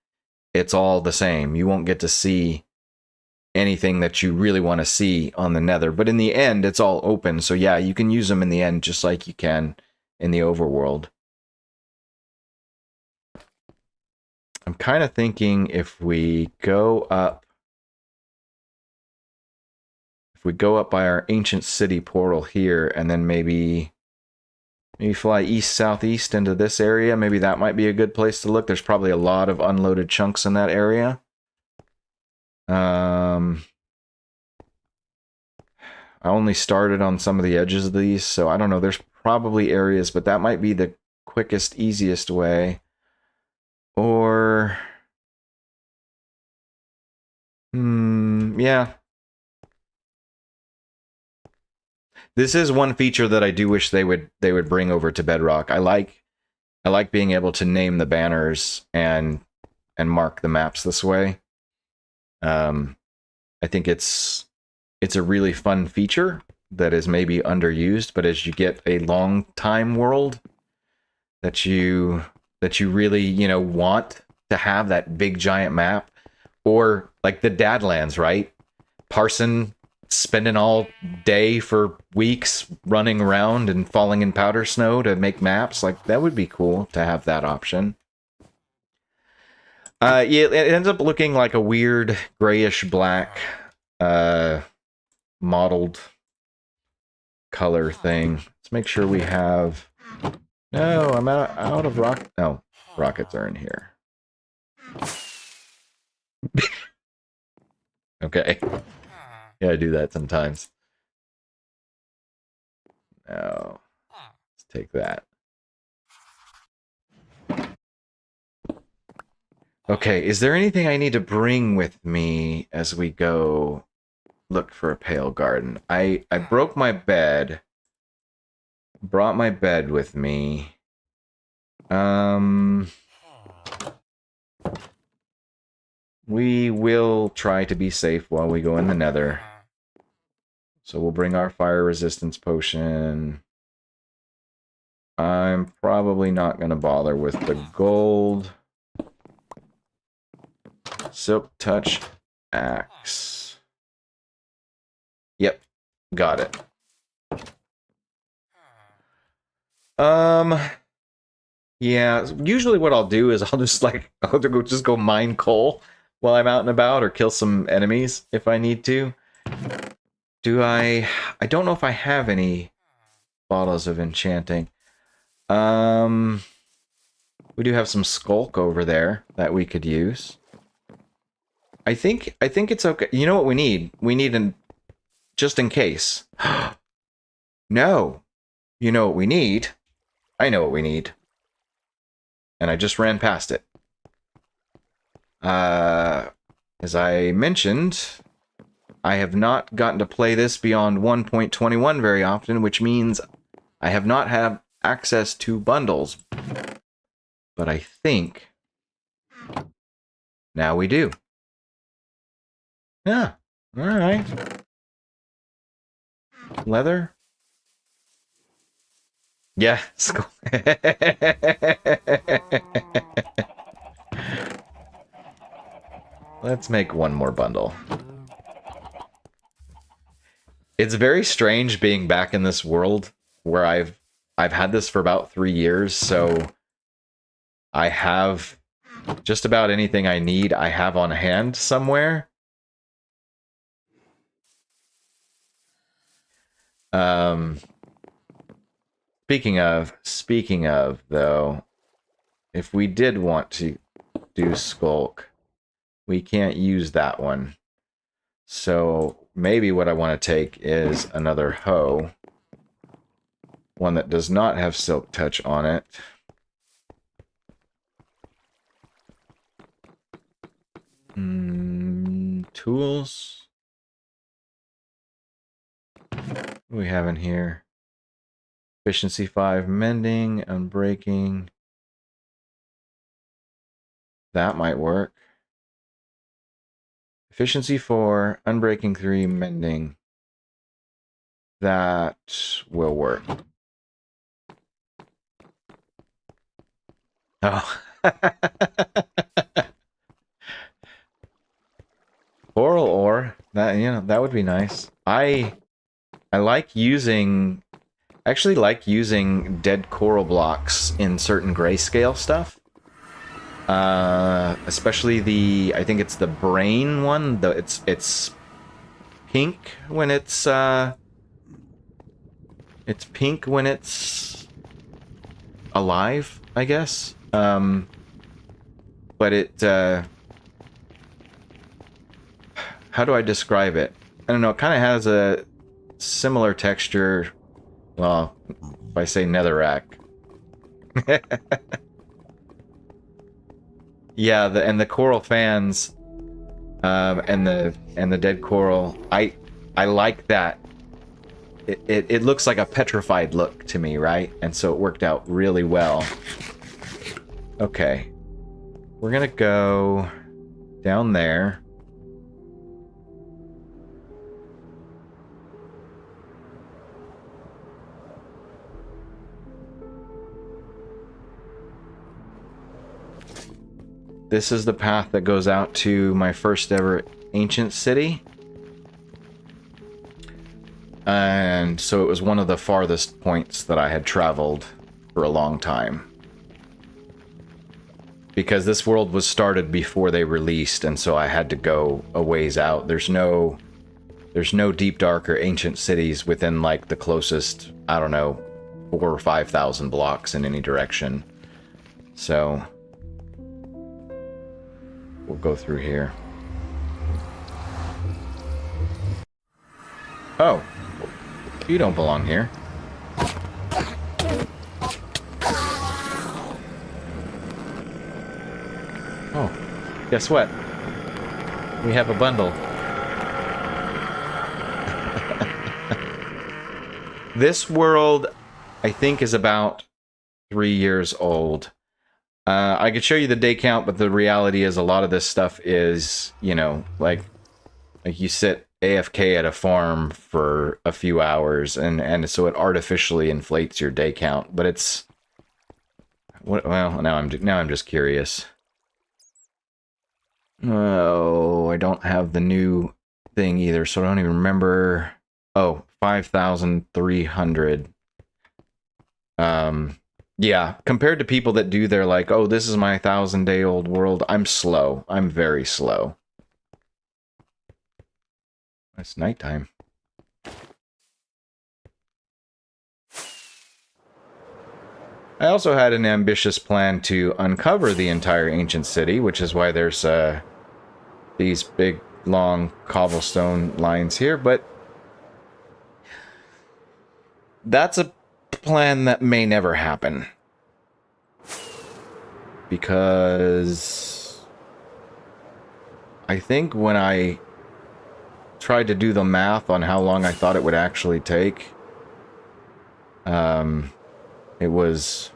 it's all the same. You won't get to see anything that you really want to see on the nether. But in the end, it's all open. So yeah, you can use them in the end just like you can in the overworld. I'm kind of thinking if we go up we go up by our ancient city portal here, and then maybe fly east-southeast into this area, maybe that might be a good place to look. There's probably a lot of unloaded chunks in that area. I only started on some of the edges of these, so I don't know. There's probably areas, but that might be the quickest, easiest way. Or... yeah. This is one feature that I do wish they would bring over to Bedrock. I like being able to name the banners and mark the maps this way. I think it's a really fun feature that is maybe underused, but as you get a long time world that you really, you know, want to have that big giant map, or like the Dadlands, right? Parson spending all day for weeks running around and falling in powder snow to make maps, like that would be cool to have that option. Yeah, it ends up looking like a weird grayish black mottled color thing. Let's make sure we have... No, I'm out of rock. No, rockets are in here. Okay. Yeah, I do that sometimes. No. Let's take that. Okay, is there anything I need to bring with me as we go look for a pale garden? I broke my bed. Brought my bed with me. We will try to be safe while we go in the Nether. So we'll bring our fire resistance potion. I'm probably not going to bother with the gold. Silk touch axe. Yep, got it. Yeah, usually what I'll do is I'll just go mine coal while I'm out and about, or kill some enemies if I need to. I don't know if I have any bottles of enchanting. We do have some skulk over there that we could use. I think it's okay. You know what we need? We need an just in case. No. You know what we need? I know what we need. And I just ran past it. As I mentioned, I have not gotten to play this beyond 1.21 very often, which means I have not had access to bundles. But I think now we do. Yeah, alright. Leather? Yeah, let's make one more bundle. It's very strange being back in this world where I've had this for about 3 years, so I have just about anything I need I have on hand somewhere. Speaking of though, if we did want to do skulk, we can't use that one. So maybe what I want to take is another hoe. One that does not have silk touch on it. Tools. What do we have in here? Efficiency 5, mending, unbreaking. That might work. Efficiency 4, unbreaking 3, mending. That will work. Oh. Coral ore. That, you know, that would be nice. I like using... actually like using dead coral blocks in certain grayscale stuff. Especially the, I think it's the brain one. It's pink when it's pink when it's alive, I guess. But it, how do I describe it? I don't know, it kind of has a similar texture, well, if I say netherrack. Yeah, and the coral fans, and the dead coral, I like that. It looks like a petrified look to me, right? And so it worked out really well. Okay. We're gonna go down there. This is the path that goes out to my first ever ancient city. And so it was one of the farthest points that I had traveled for a long time. Because this world was started before they released, and so I had to go a ways out. There's no deep, dark, or ancient cities within, like, the closest, I don't know, 4,000 or 5,000 blocks in any direction. So we'll go through here. Oh, you don't belong here. Oh, guess what? We have a bundle. This world, I think, is about 3 years old. I could show you the day count, but the reality is a lot of this stuff is, you know, like you sit AFK at a farm for a few hours, and so it artificially inflates your day count. But it's, well, now I'm just curious. Oh, I don't have the new thing either, so I don't even remember. Oh, 5,300. Yeah, compared to people that do their, like, oh, this is my 1,000-day-old world, I'm slow. I'm very slow. It's nighttime. I also had an ambitious plan to uncover the entire ancient city, which is why there's these big, long cobblestone lines here, but that's a plan that may never happen. Because I think when I tried to do the math on how long I thought it would actually take, it was,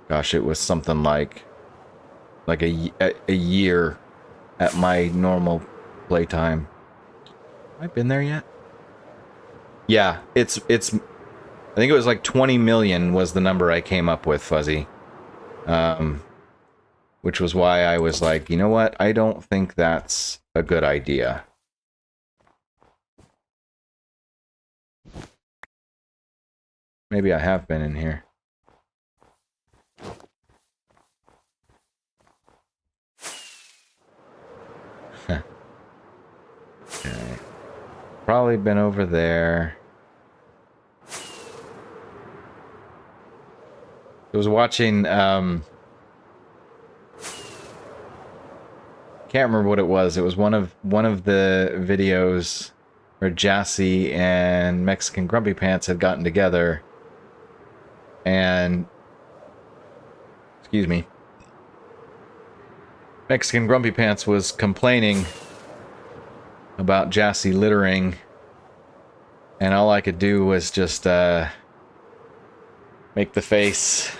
gosh, it was something like a year at my normal playtime. Have I been there yet? Yeah, it's I think it was like 20 million was the number I came up with, Fuzzy. Which was why I was like, you know what? I don't think that's a good idea. Maybe I have been in here. Okay. Probably been over there. I was watching, can't remember what it was. It was one of the videos where Jassy and Mexican Grumpy Pants had gotten together, and, excuse me, Mexican Grumpy Pants was complaining about Jassy littering, and all I could do was just make the face.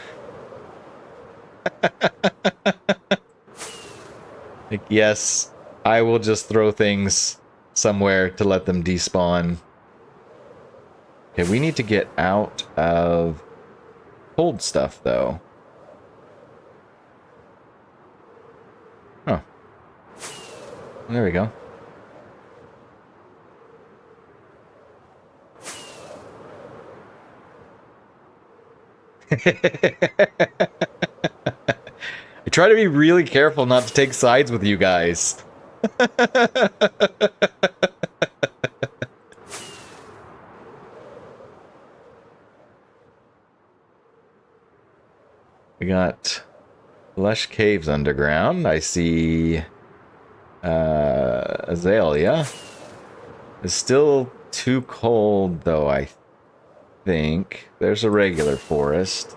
Like, yes, I will just throw things somewhere to let them despawn. Okay, we need to get out of cold stuff, though. Oh. There we go. I try to be really careful not to take sides with you guys. We got lush caves underground. I see azalea. It's still too cold, though, I think. There's a regular forest.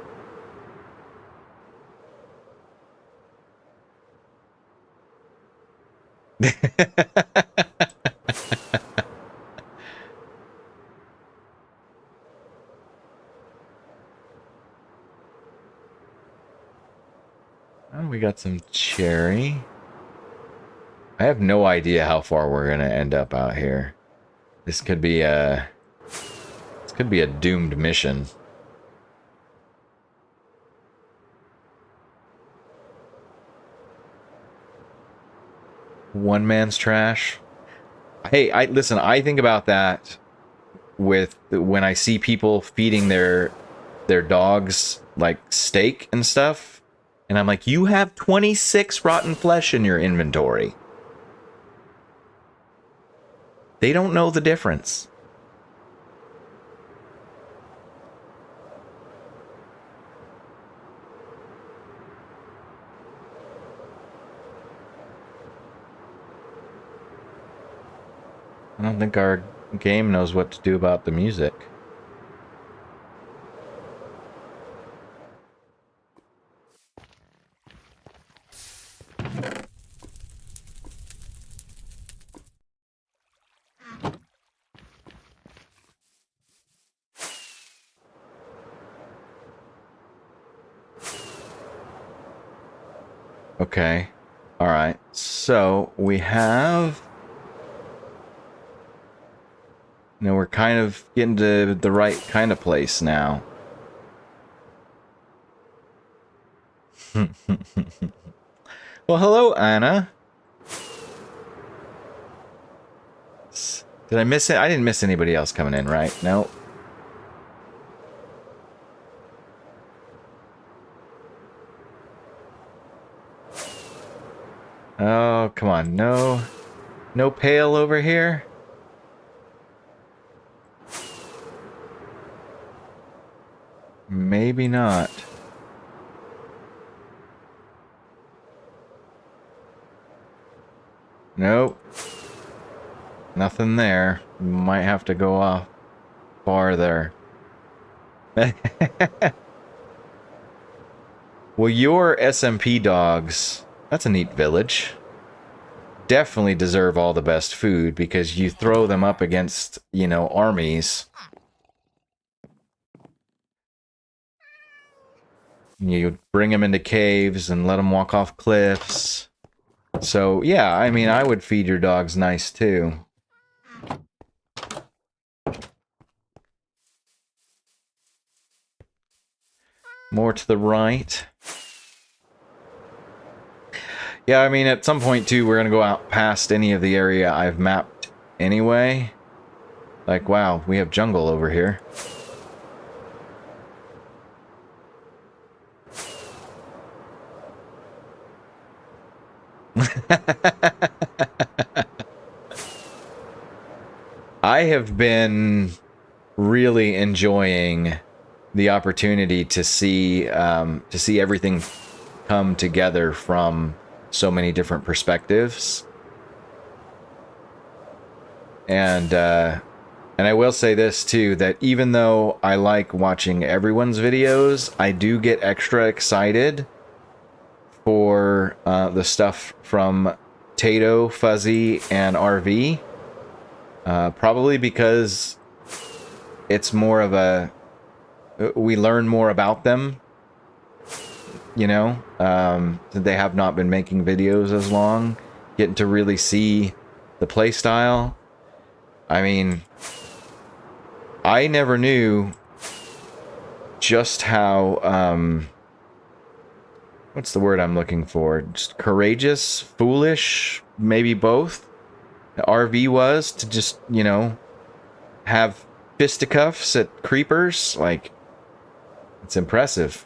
Oh, we got some cherry. I have no idea how far we're gonna end up out here. This could be a doomed mission. One man's trash. Hey, listen, I think about that with when I see people feeding their dogs like steak and stuff, and I'm like, you have 26 rotten flesh in your inventory. They don't know the difference. I don't think our game knows what to do about the music. Okay. All right. So we have... Now we're kind of getting to the right kind of place now. Well, hello, Anna. Did I miss it? I didn't miss anybody else coming in, right? No. Oh, come on. No. No pail over here? Maybe not. Nope. Nothing there. Might have to go off farther. Well, your SMP dogs, that's a neat village. Definitely deserve all the best food because you throw them up against, you know, armies. You bring them into caves and let them walk off cliffs. So, yeah, I mean, I would feed your dogs nice, too. More to the right. Yeah, I mean, at some point, too, we're going to go out past any of the area I've mapped anyway. Like, wow, we have jungle over here. I have been really enjoying the opportunity to see everything come together from so many different perspectives. And I will say this too, that even though I like watching everyone's videos, I do get extra excited for the stuff from Tato, Fuzzy, and RV. Probably because it's more of a... We learn more about them, you know? They have not been making videos as long. Getting to really see the playstyle. I mean, I never knew just how... what's the word I'm looking for? Just courageous, foolish, maybe both. RV was to just, you know, have fisticuffs at creepers. Like, it's impressive.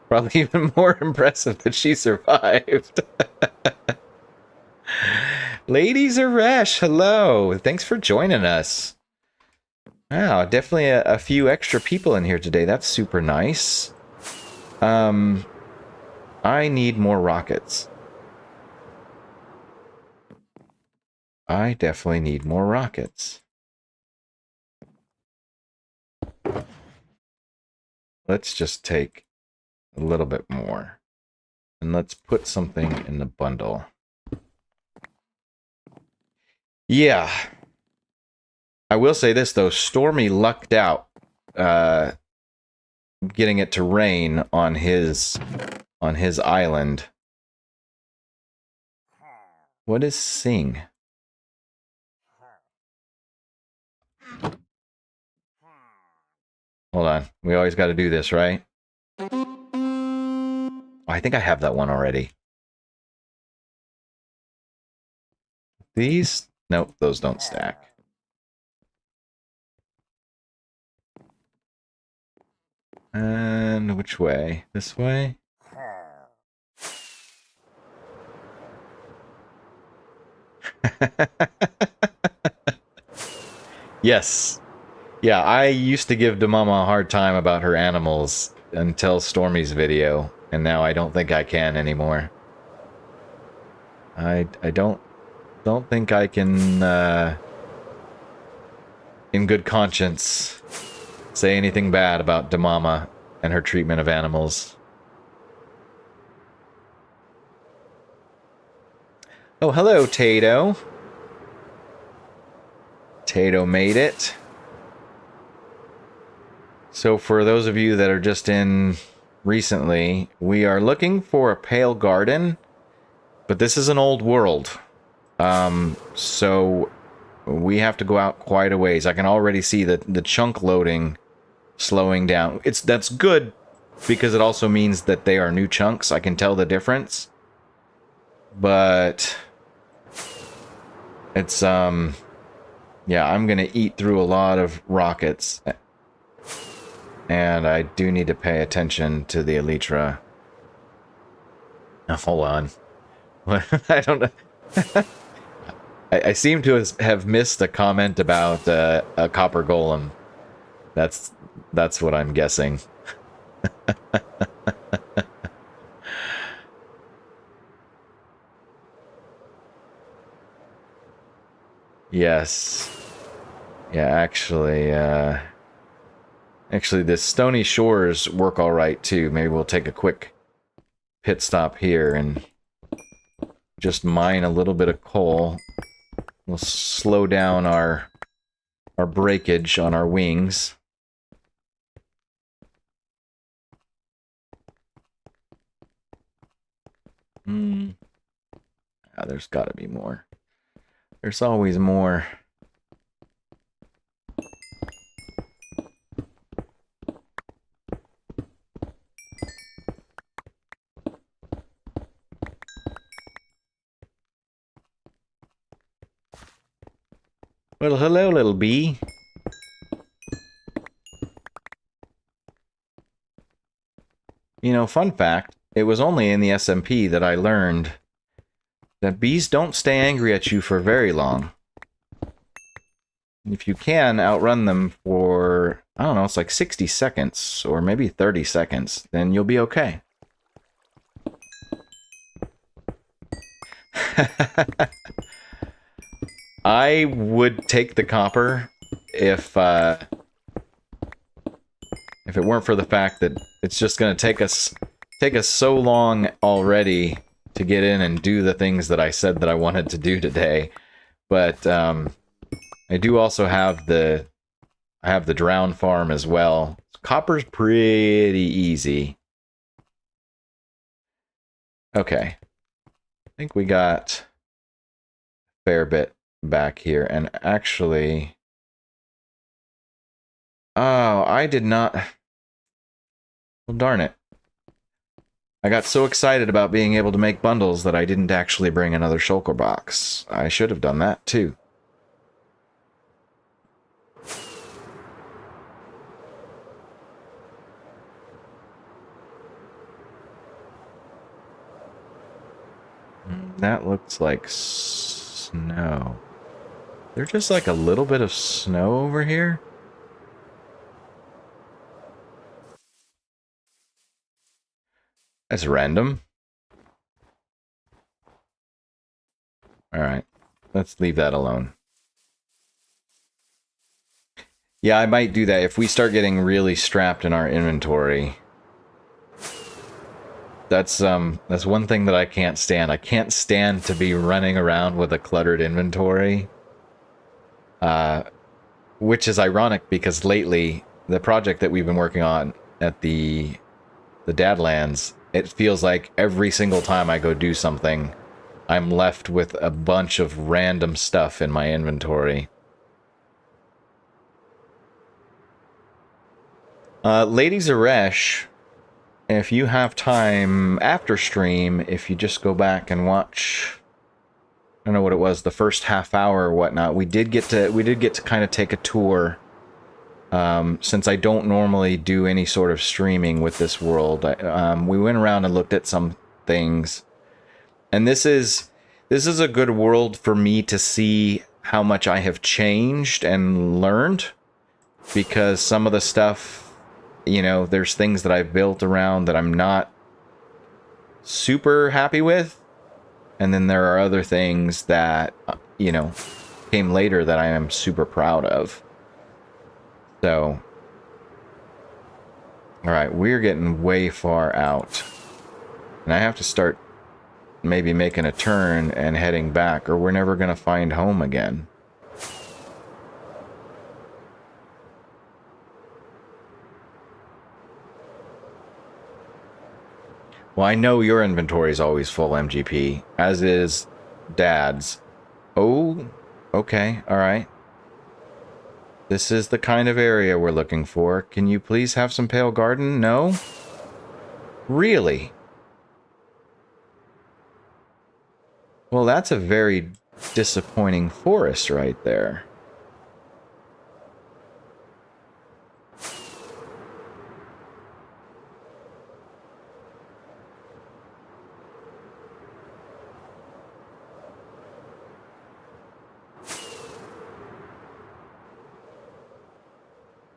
Probably even more impressive that she survived. Ladies Arash, hello. Thanks for joining us. Wow, definitely a few extra people in here today. That's super nice. I need more rockets. I definitely need more rockets. Let's just take a little bit more. And let's put something in the bundle. Yeah. I will say this, though. Stormy lucked out getting it to rain on his island. What is sing? Hold on. We always got to do this, right? Oh, I think I have that one already. These? Nope, those don't stack. And which way? This way? Yes. Yeah, I used to give Demama a hard time about her animals until Stormy's video, and now I don't think I can anymore. I don't think I can in good conscience say anything bad about Demama and her treatment of animals. Oh, hello, Tato. Tato made it. So for those of you that are just in recently, we are looking for a pale garden, but this is an old world. So we have to go out quite a ways. I can already see the chunk loading slowing down. That's good because it also means that they are new chunks. I can tell the difference. But it's yeah, I'm going to eat through a lot of rockets. And I do need to pay attention to the Elytra. Oh, hold on. I don't know. I seem to have missed a comment about a copper golem. That's what I'm guessing. Yes. Yeah, actually, the Stony Shores work all right, too. Maybe we'll take a quick pit stop here and just mine a little bit of coal. We'll slow down our breakage on our wings. Ah, there's got to be more. There's always more. Well, hello, little bee. You know, fun fact, it was only in the SMP that I learned that bees don't stay angry at you for very long. If you can outrun them for, I don't know, it's like 60 seconds or maybe 30 seconds, then you'll be okay. I would take the copper if it weren't for the fact that it's just going to take us so long already to get in and do the things that I said that I wanted to do today. But I do also have the drown farm as well. Copper's pretty easy. Okay. I think we got a fair bit back here, and actually, oh, I did not. Well, darn it. I got so excited about being able to make bundles that I didn't actually bring another shulker box. I should have done that too. That looks like snow. There's just like a little bit of snow over here. That's random. Alright. Let's leave that alone. Yeah, I might do that if we start getting really strapped in our inventory. That's one thing that I can't stand. I can't stand to be running around with a cluttered inventory. Which is ironic because lately, the project that we've been working on at the Dadlands, it feels like every single time I go do something, I'm left with a bunch of random stuff in my inventory. Lady Zaresh, if you have time after stream, if you just go back and watch, I don't know what it was, the first half hour or whatnot, we did get to kind of take a tour. Since I don't normally do any sort of streaming with this world, we went around and looked at some things, and this is a good world for me to see how much I have changed and learned, because some of the stuff, you know, there's things that I've built around that I'm not super happy with, and then there are other things that, you know, came later that I am super proud of. So, alright, we're getting way far out. And I have to start maybe making a turn and heading back, or we're never going to find home again. Well, I know your inventory is always full, MGP, as is Dad's. Oh, okay, alright. This is the kind of area we're looking for. Can you please have some Pale Garden? No? Really? Well, that's a very disappointing forest right there.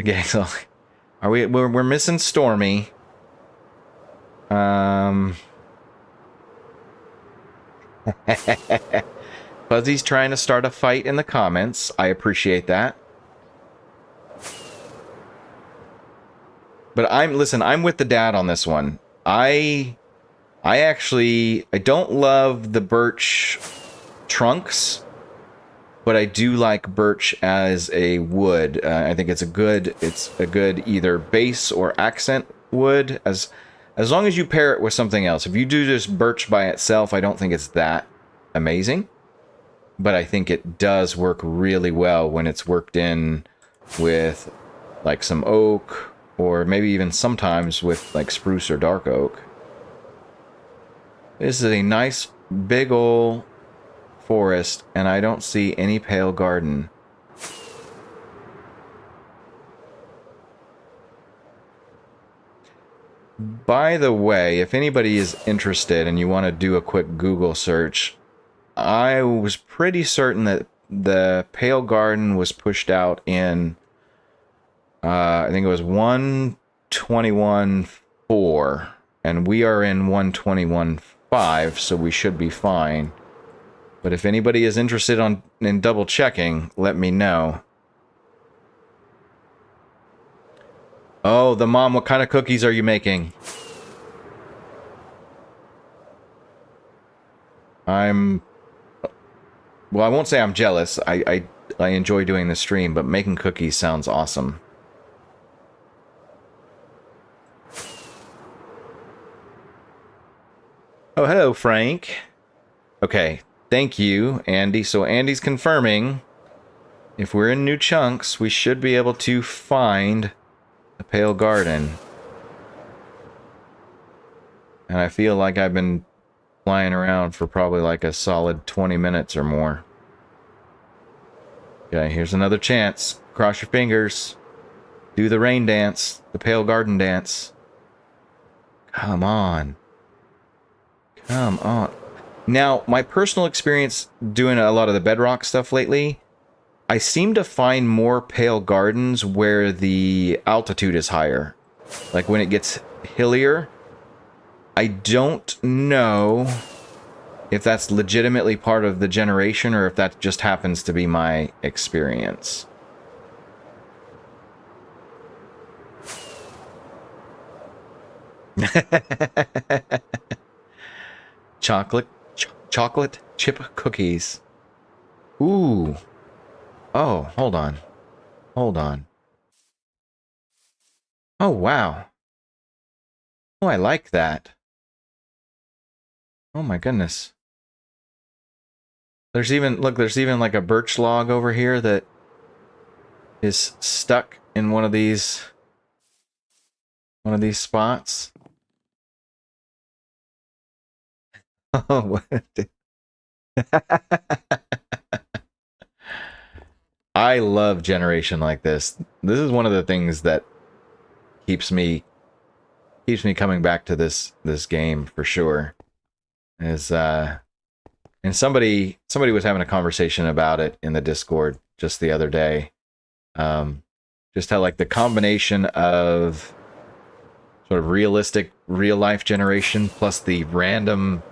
Okay, so we're missing Stormy. Fuzzy's trying to start a fight in the comments. I appreciate that. But I'm with the dad on this one. I don't love the birch trunks, but I do like birch as a wood. I think it's a good either base or accent wood, as long as you pair it with something else. If you do just birch by itself, I don't think it's that amazing, but I think it does work really well when it's worked in with like some oak, or maybe even sometimes with like spruce or dark oak. This is a nice big ol' forest, and I don't see any Pale Garden. By the way, if anybody is interested and you want to do a quick Google search, I was pretty certain that the Pale Garden was pushed out in, I think it was 121.4, and we are in 121.5, so we should be fine. But if anybody is interested in double checking, let me know. Oh, the mom, what kind of cookies are you making? Well, I won't say I'm jealous. I enjoy doing the stream, but making cookies sounds awesome. Oh, hello, Frank. Okay. Thank you, Andy. So Andy's confirming if we're in New Chunks, we should be able to find a Pale Garden. And I feel like I've been flying around for probably like a solid 20 minutes or more. Okay, here's another chance. Cross your fingers. Do the rain dance. The Pale Garden dance. Come on. Come on. Now, my personal experience doing a lot of the bedrock stuff lately, I seem to find more Pale Gardens where the altitude is higher. Like when it gets hillier. I don't know if that's legitimately part of the generation or if that just happens to be my experience. Chocolate chip cookies. Ooh. Oh, hold on. Hold on. Oh, wow. Oh, I like that. Oh my goodness. There's even, look, there's even like a birch log over here that is stuck in one of these spots. Oh, what? I love generation like this. This is one of the things that keeps me coming back to this game for sure. Is and somebody was having a conversation about it in the Discord just the other day. Just how like the combination of sort of realistic real life generation plus the random,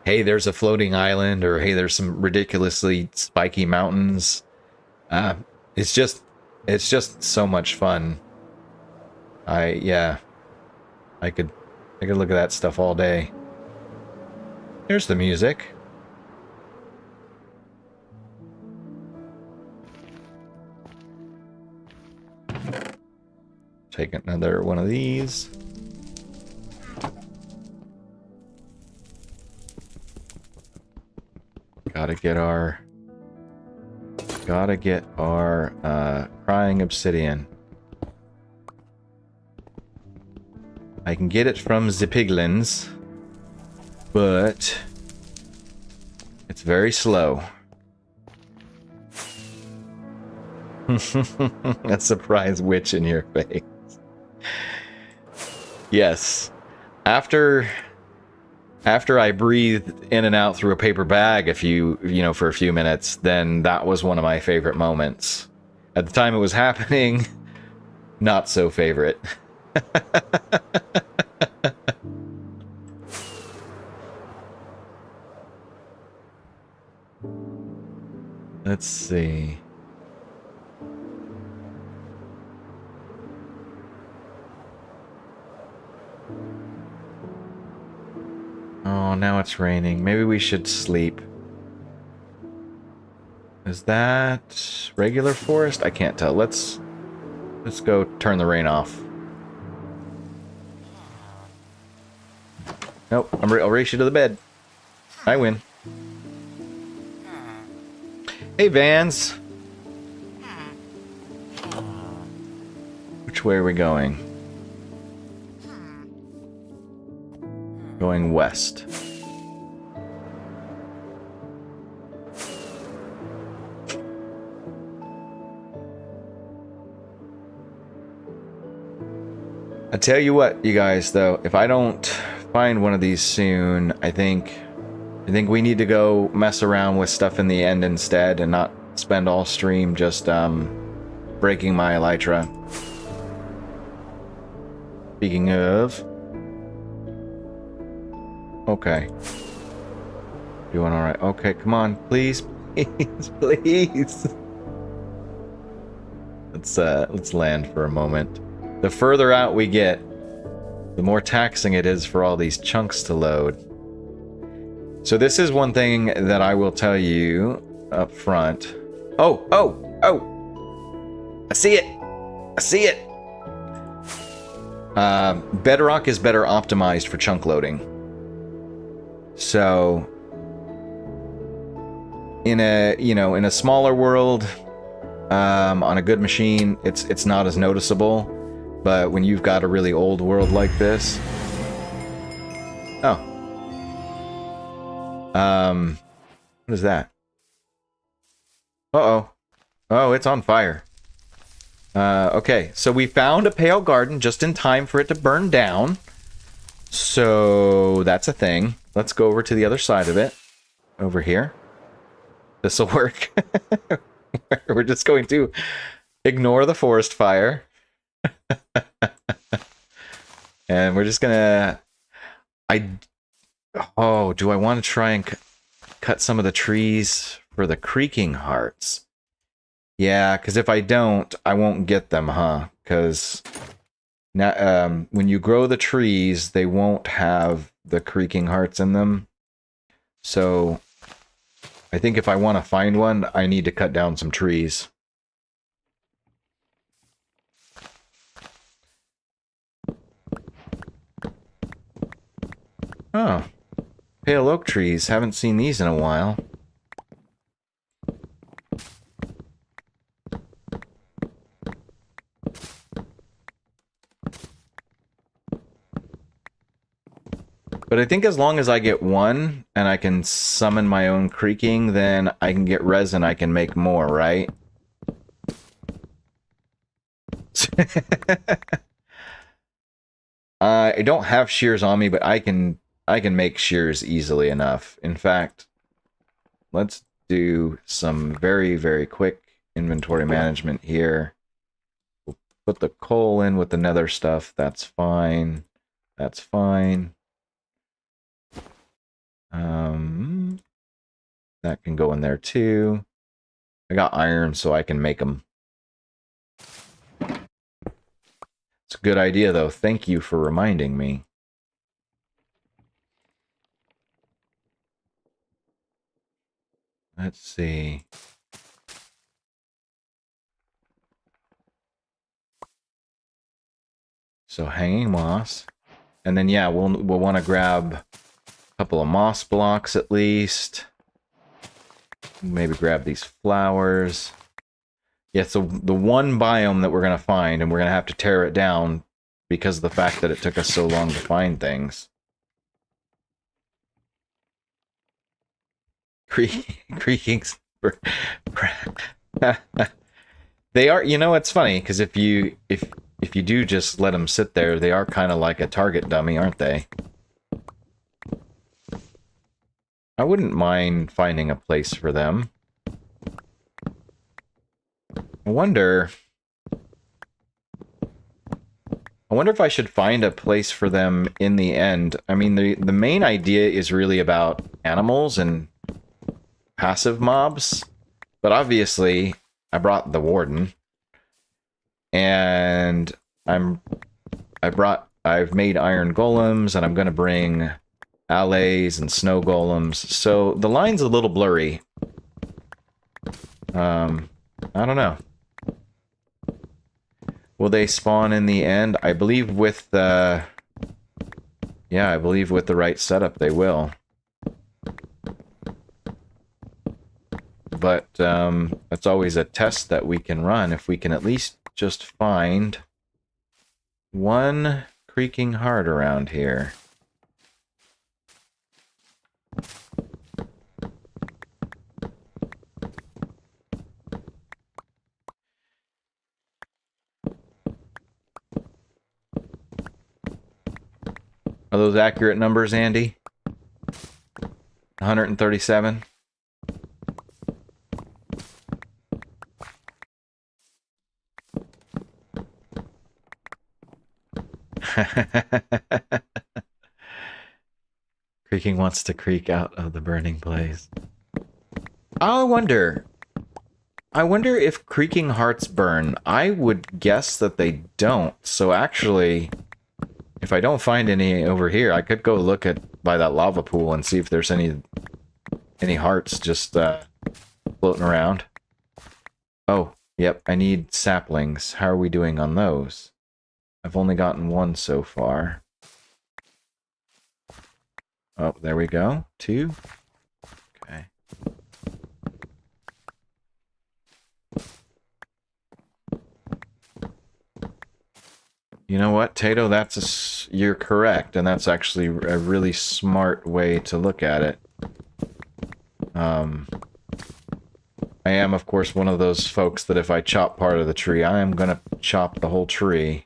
hey, there's a floating island, or hey, there's some ridiculously spiky mountains. It's just so much fun. I could look at that stuff all day. There's the music. Take another one of these. Gotta get our crying obsidian. I can get it from the piglins, but it's very slow. A surprise witch in your face. Yes. After I breathed in and out through a paper bag for a few minutes, then that was one of my favorite moments. At the time it was happening, not so favorite. Let's see. Oh, now it's raining. Maybe we should sleep. Is that regular forest? I can't tell. Let's go turn the rain off. Nope, I'll race you to the bed. I win. Hey, Vans. Which way are we going? Going west. I tell you what, you guys, though, if I don't find one of these soon, I think we need to go mess around with stuff in the end instead and not spend all stream just breaking my elytra. Speaking of, okay, doing all right. Okay, come on, please, please. Let's land for a moment. The further out we get, the more taxing it is for all these chunks to load. So this is one thing that I will tell you up front. Oh! I see it! I see it! Bedrock is better optimized for chunk loading. So, in a smaller world, on a good machine, it's not as noticeable. But when you've got a really old world like this... Oh. What is that? Uh-oh. Oh, it's on fire. Okay, so we found a pale garden just in time for it to burn down. So that's a thing. Let's go over to the other side of it. Over here. This'll work. We're just going to ignore the forest fire. And we're just gonna... do I want to try and... cut some of the trees for the creaking hearts. Yeah, because if I don't, I won't get them, huh? Because now, when you grow the trees, they won't have the creaking hearts in them. So I think if I want to find one, I need to cut down some trees. Oh, pale oak trees. Haven't seen these in a while. But I think as long as I get one, and I can summon my own creaking, then I can get resin, I can make more, right? I don't have shears on me, but I can make shears easily enough. In fact, let's do some very, very quick inventory management here. We'll put the coal in with the nether stuff. That's fine. That's fine. That can go in there too. I got iron, so I can make them. It's a good idea, though. Thank you for reminding me. Let's see. So hanging moss, and then yeah, we'll want to grab a couple of moss blocks at least. Maybe grab these flowers. Yeah, so the one biome that we're going to find, and we're going to have to tear it down because of the fact that it took us so long to find things. Creakings. They are, you know, it's funny, because if you do just let them sit there, they are kind of like a target dummy, aren't they? I wouldn't mind finding a place for them. I wonder if I should find a place for them in the end. I mean, the main idea is really about animals and passive mobs, but obviously I brought the warden, and I've made iron golems, and I'm going to bring allays and snow golems, so the line's a little blurry. I don't know. Will they spawn in the end? I believe with the... Yeah, I believe with the right setup they will. But that's always a test that we can run, if we can at least just find one creaking heart around here. Are those accurate numbers, Andy? 137? Creaking wants to creak out of the burning blaze. I wonder if creaking hearts burn. I would guess that they don't. So actually, if I don't find any over here, I could go look by that lava pool and see if there's any hearts just floating around. Oh, yep, I need saplings. How are we doing on those? I've only gotten one so far. Oh, there we go. 2. Okay. You know what, Tato? You're correct, and that's actually a really smart way to look at it. I am, of course, one of those folks that if I chop part of the tree, I am gonna chop the whole tree.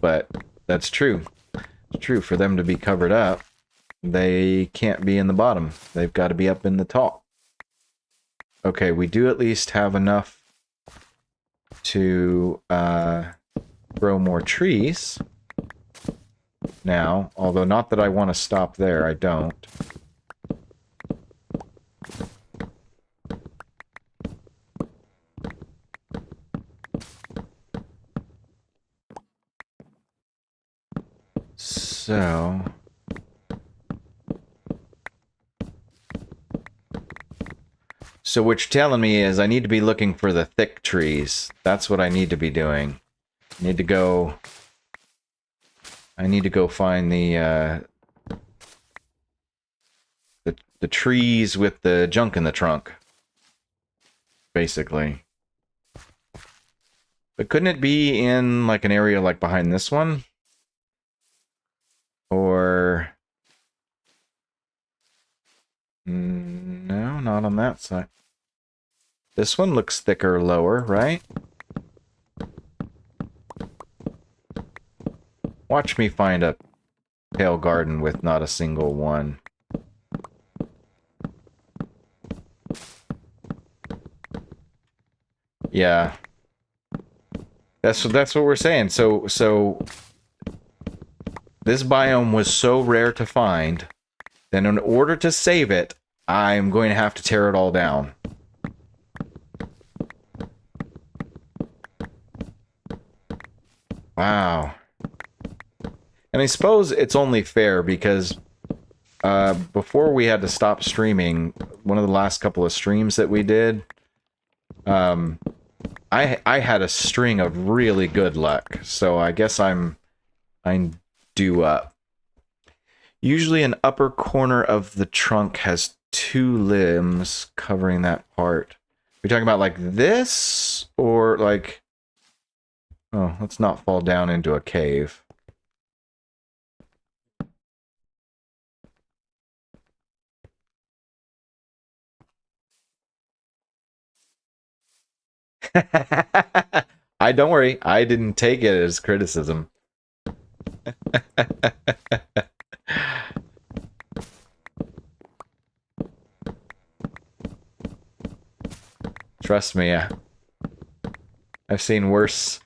But that's true. It's true. For them to be covered up, they can't be in the bottom. They've got to be up in the top. Okay, we do at least have enough to grow more trees now, although not that I want to stop there. I don't. So... So what you're telling me is I need to be looking for the thick trees. That's what I need to be doing. I need to go find the trees with the junk in the trunk. Basically. But couldn't it be in like an area like behind this one? Or... No, not on that side. This one looks thicker lower, right? Watch me find a pale garden with not a single one. Yeah. That's what we're saying. So this biome was so rare to find that in order to save it, I'm going to have to tear it all down. Wow. And I suppose it's only fair because before we had to stop streaming, one of the last couple of streams that we did, I had a string of really good luck, so I guess I'm due up. Usually an upper corner of the trunk has 2 limbs covering that part. Are we talking about like this, or like... Oh, let's not fall down into a cave. Don't worry, I didn't take it as criticism. Trust me, I've seen worse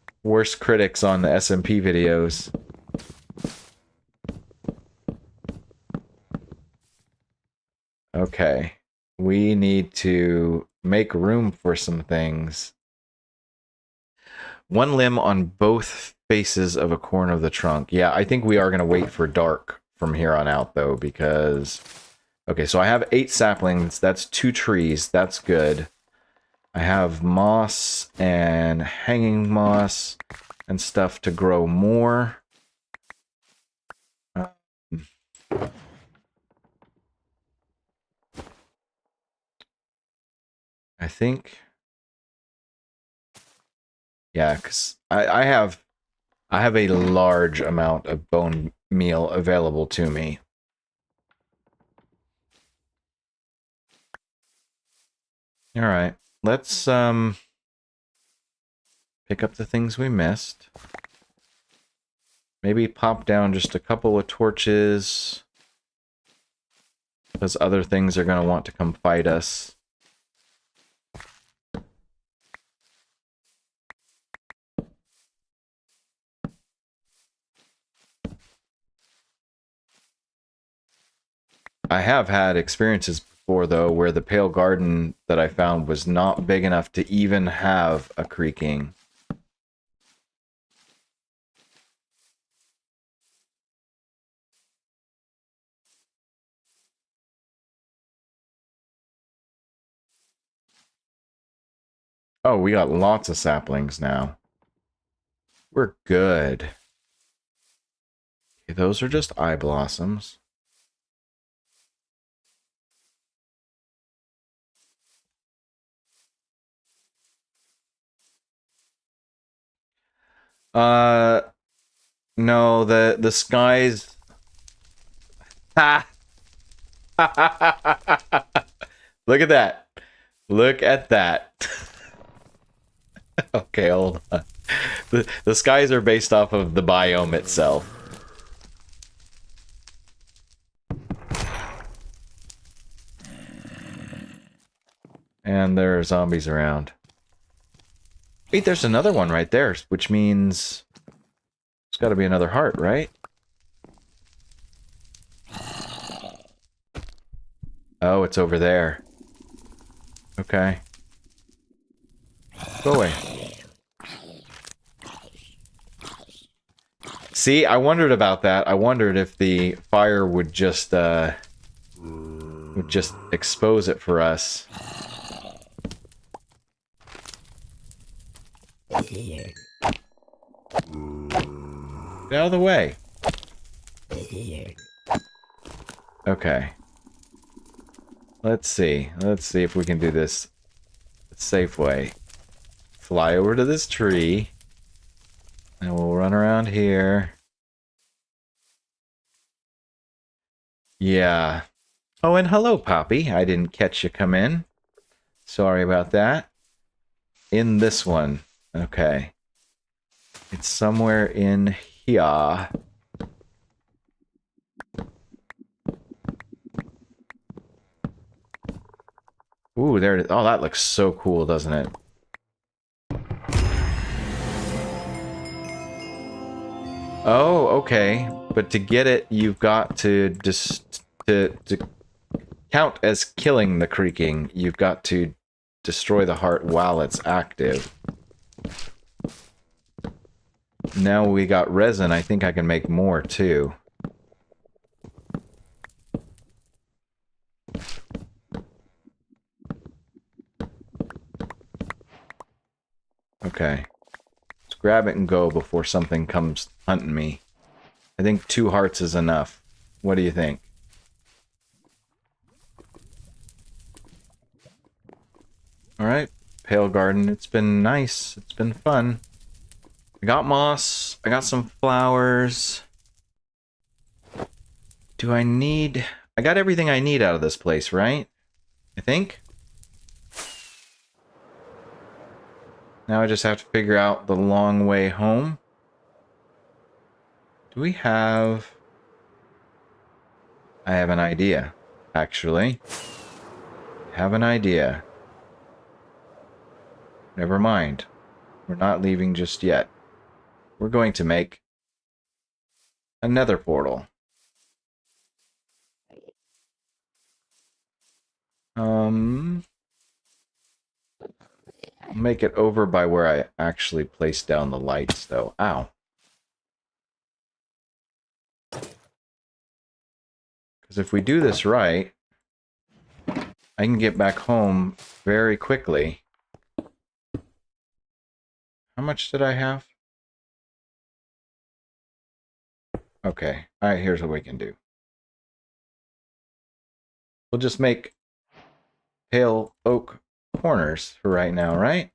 critics on the SMP videos. Okay, we need to make room for some things. 1 limb on both faces of a corner of the trunk. Yeah, I think we are going to wait for dark from here on out, though, because... Okay, so I have 8 saplings. That's 2 trees. That's good. I have moss and hanging moss and stuff to grow more. I think... Yeah, because I have a large amount of bone meal available to me. All right, let's pick up the things we missed. Maybe pop down just a couple of torches, because other things are going to want to come fight us. I have had experiences before, though, where the pale garden that I found was not big enough to even have a creaking. Oh, we got lots of saplings now. We're good. Okay, those are just eye blossoms. No, the skies. Ha! Look at that. Look at that. Okay, hold on. The skies are based off of the biome itself. And there are zombies around. Wait, there's another one right there, which means there's got to be another heart, right? Oh, it's over there. Okay. Go away. See, I wondered about that. I wondered if the fire would just expose it for us. Get out of the way. Okay. Let's see. Let's see if we can do this a safe way. Fly over to this tree. And we'll run around here. Yeah. Oh, and hello, Poppy. I didn't catch you come in. Sorry about that. In this one. Okay. It's somewhere in here. Ooh, there it is. Oh, that looks so cool, doesn't it? Oh, okay. But to get it, you've got to just to count as killing the creaking. You've got to destroy the heart while it's active. Now we got resin. I think I can make more too. Okay. Let's grab it and go before something comes hunting me. I think 2 hearts is enough. What do you think? Alright. Pale Garden. It's been nice. It's been fun. I got moss. I got some flowers. Do I need... I got everything I need out of this place, right? I think? Now I just have to figure out the long way home. Do we have... I have an idea, actually. I have an idea. Never mind. We're not leaving just yet. We're going to make another portal. Make it over by where I actually placed down the lights, though. Ow. Because if we do this right, I can get back home very quickly. How much did I have? Okay. Alright, here's what we can do. We'll just make pale oak corners for right now, right?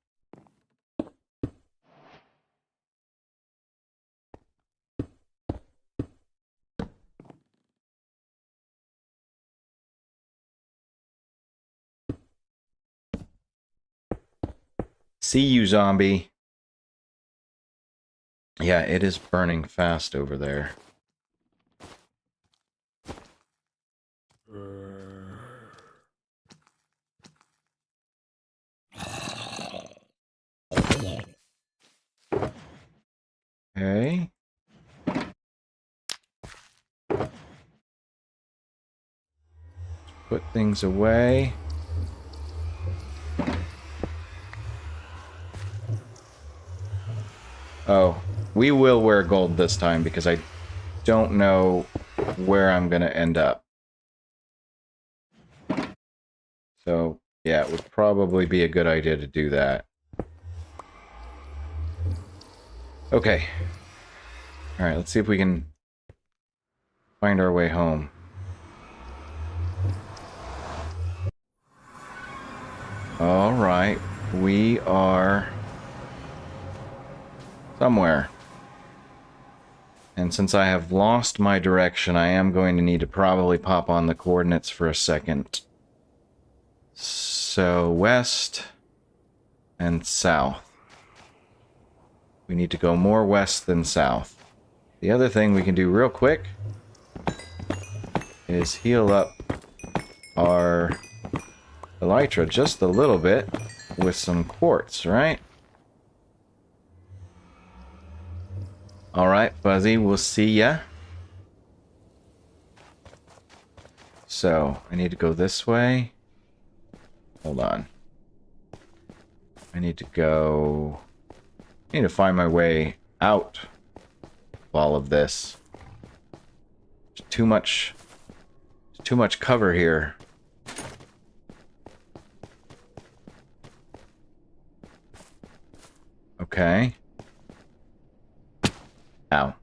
See you, zombie. Yeah, it is burning fast over there. Okay. Put things away. Oh, we will wear gold this time because I don't know where I'm going to end up. So, yeah, it would probably be a good idea to do that. Okay. Alright, let's see if we can find our way home. Alright, we are somewhere. And since I have lost my direction, I am going to need to probably pop on the coordinates for a second. So, west and south. We need to go more west than south. The other thing we can do real quick is heal up our elytra just a little bit with some quartz, right? Alright, Fuzzy, we'll see ya. So, I need to go this way. Hold on. I need to go... I need to find my way out all of this. Too much cover here. Okay. Ow.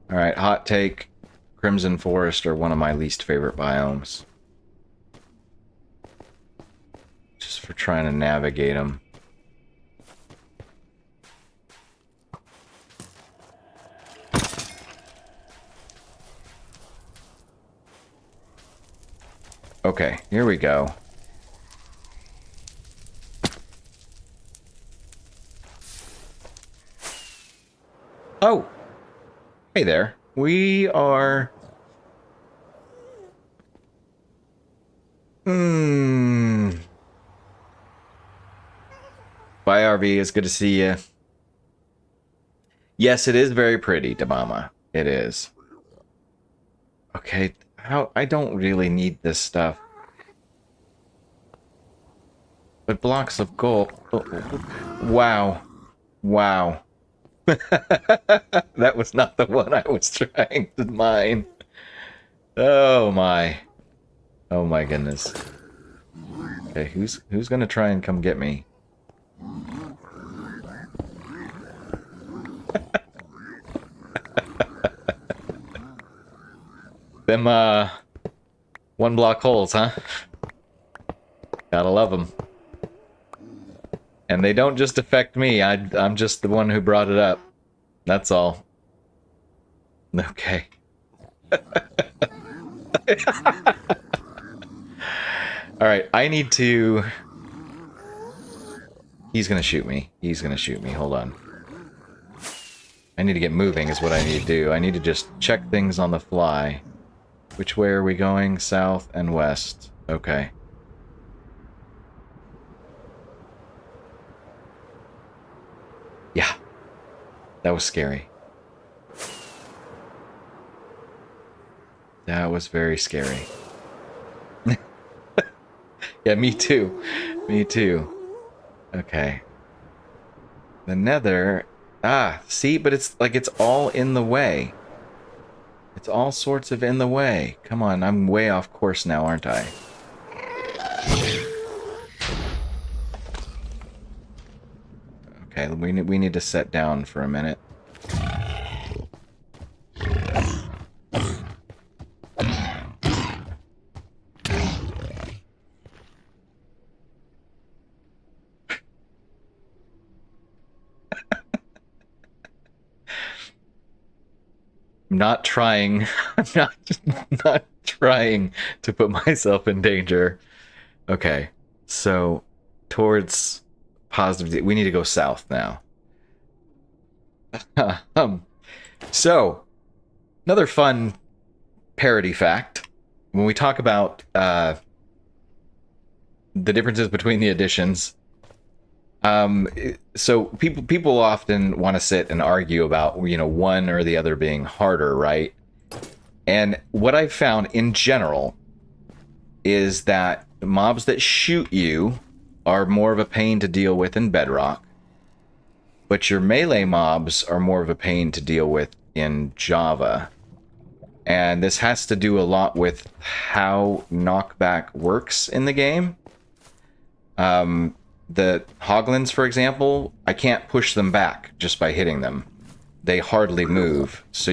Alright, hot take. Crimson Forest are one of my least favorite biomes. Just for trying to navigate them. Okay, here we go. Oh! Hey there. We are... Bye, RV. It's good to see you. Yes, it is very pretty, Dabama. It is. Okay, I don't really need this stuff. But blocks of gold... Wow. Wow. That was not the one I was trying to mine. Oh my. Oh my goodness. Okay, who's gonna try and come get me? Them, one block holes, huh? Gotta love them. And they don't just affect me, I'm just the one who brought it up. That's all. Okay. Alright, I need to... He's gonna shoot me. He's gonna shoot me. Hold on. I need to get moving is what I need to do. I need to just check things on the fly. Which way are we going? South and west. Okay. Yeah. That was scary. That was very scary. Yeah, me too. Me too. Okay. The nether... Ah, see? But it's like it's all in the way. It's all sorts of in the way. Come on, I'm way off course now, aren't I? Okay, we need to set down for a minute. I'm not trying. I'm not trying to put myself in danger. Okay, so towards positive. We need to go south now. So another fun parody fact: when we talk about the differences between the editions. So people often want to sit and argue about, you know, one or the other being harder, right? And what I've found in general is that mobs that shoot you are more of a pain to deal with in Bedrock, but your melee mobs are more of a pain to deal with in Java. And this has to do a lot with how knockback works in the game. The Hoglins, for example, I can't push them back just by hitting them. They hardly move, so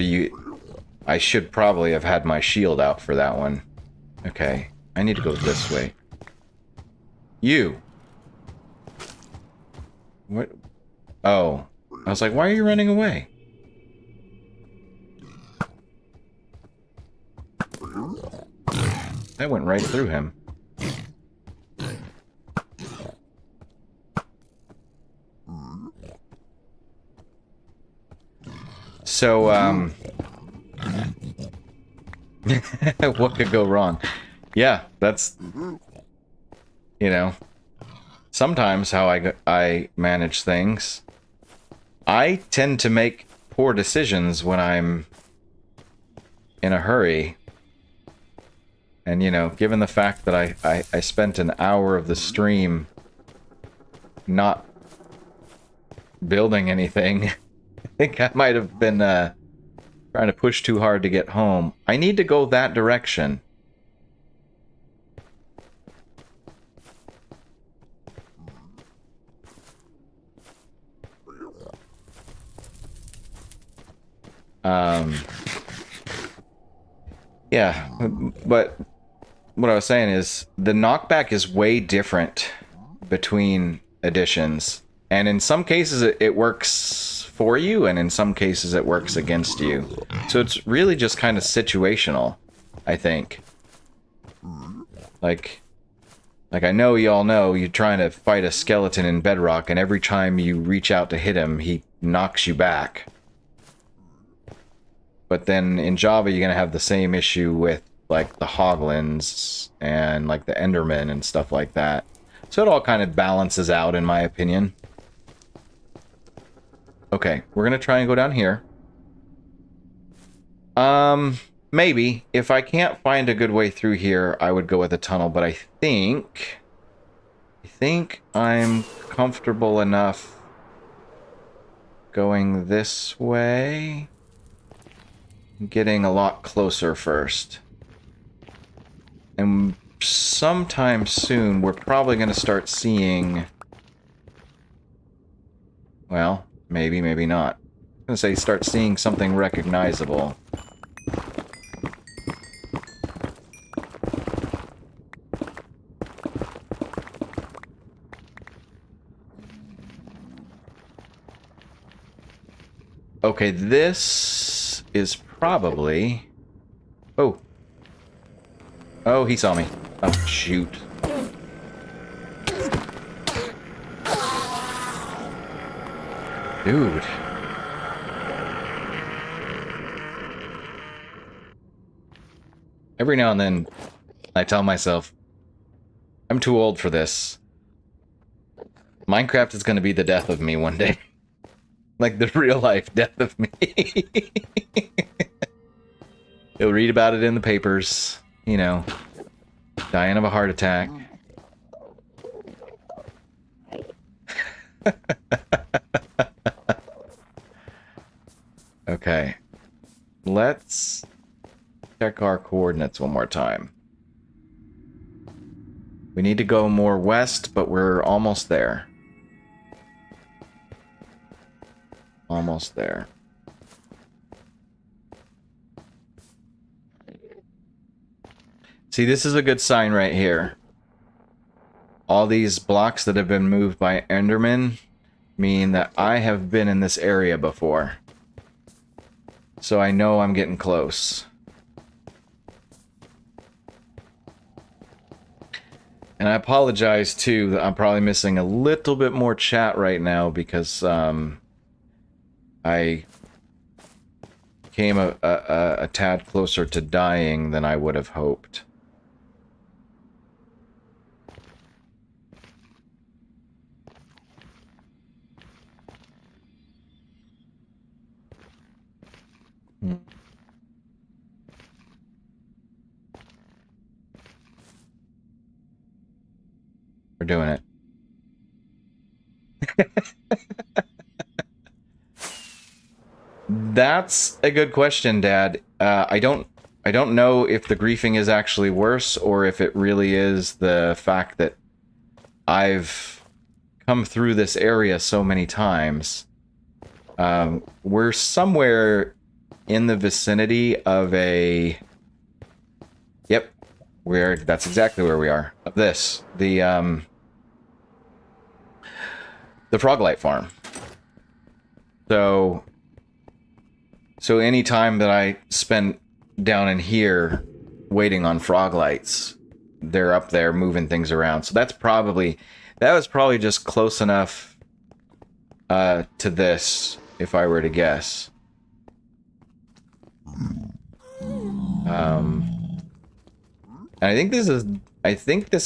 I should probably have had my shield out for that one. Okay, I need to go this way. You! What? Oh. I was like, why are you running away? That went right through him. So, what could go wrong? Yeah, that's, you know, sometimes how I manage things. I tend to make poor decisions when I'm in a hurry. And, you know, given the fact that I spent an hour of the stream not building anything, I think I might have been trying to push too hard to get home. I need to go that direction. Yeah, but what I was saying is the knockback is way different between editions, and in some cases it works for you, and in some cases it works against you. So it's really just kind of situational, I think. Like I know y'all know you're trying to fight a skeleton in Bedrock, and every time you reach out to hit him, he knocks you back. But then in Java, you're going to have the same issue with, like, the Hoglins and, like, the Endermen and stuff like that. So it all kind of balances out, in my opinion. Okay, we're going to try and go down here. Maybe. If I can't find a good way through here, I would go with a tunnel, but I think I'm comfortable enough going this way. Getting a lot closer first. And sometime soon, we're probably going to start seeing... Well, maybe, maybe not. I'm going to say start seeing something recognizable. Okay, this is probably... Oh. Oh, he saw me. Oh, shoot. Dude. Every now and then, I tell myself, I'm too old for this. Minecraft is going to be the death of me one day. Like the real life death of me. You'll read about it in the papers, you know, dying of a heart attack. Okay, let's check our coordinates one more time. We need to go more west, but we're almost there. Almost there. See, this is a good sign right here. All these blocks that have been moved by Enderman mean that I have been in this area before. So I know I'm getting close. And I apologize, too, that I'm probably missing a little bit more chat right now because, I came a tad closer to dying than I would have hoped. We're doing it. That's a good question, Dad. I don't know if the griefing is actually worse or if it really is the fact that I've come through this area so many times. We're somewhere in the vicinity of a... Yep, that's exactly where we are. Of this, the Froglight Farm. So any time that I spend down in here waiting on Froglights, they're up there moving things around. So that was probably just close enough to this, if I were to guess. And I think this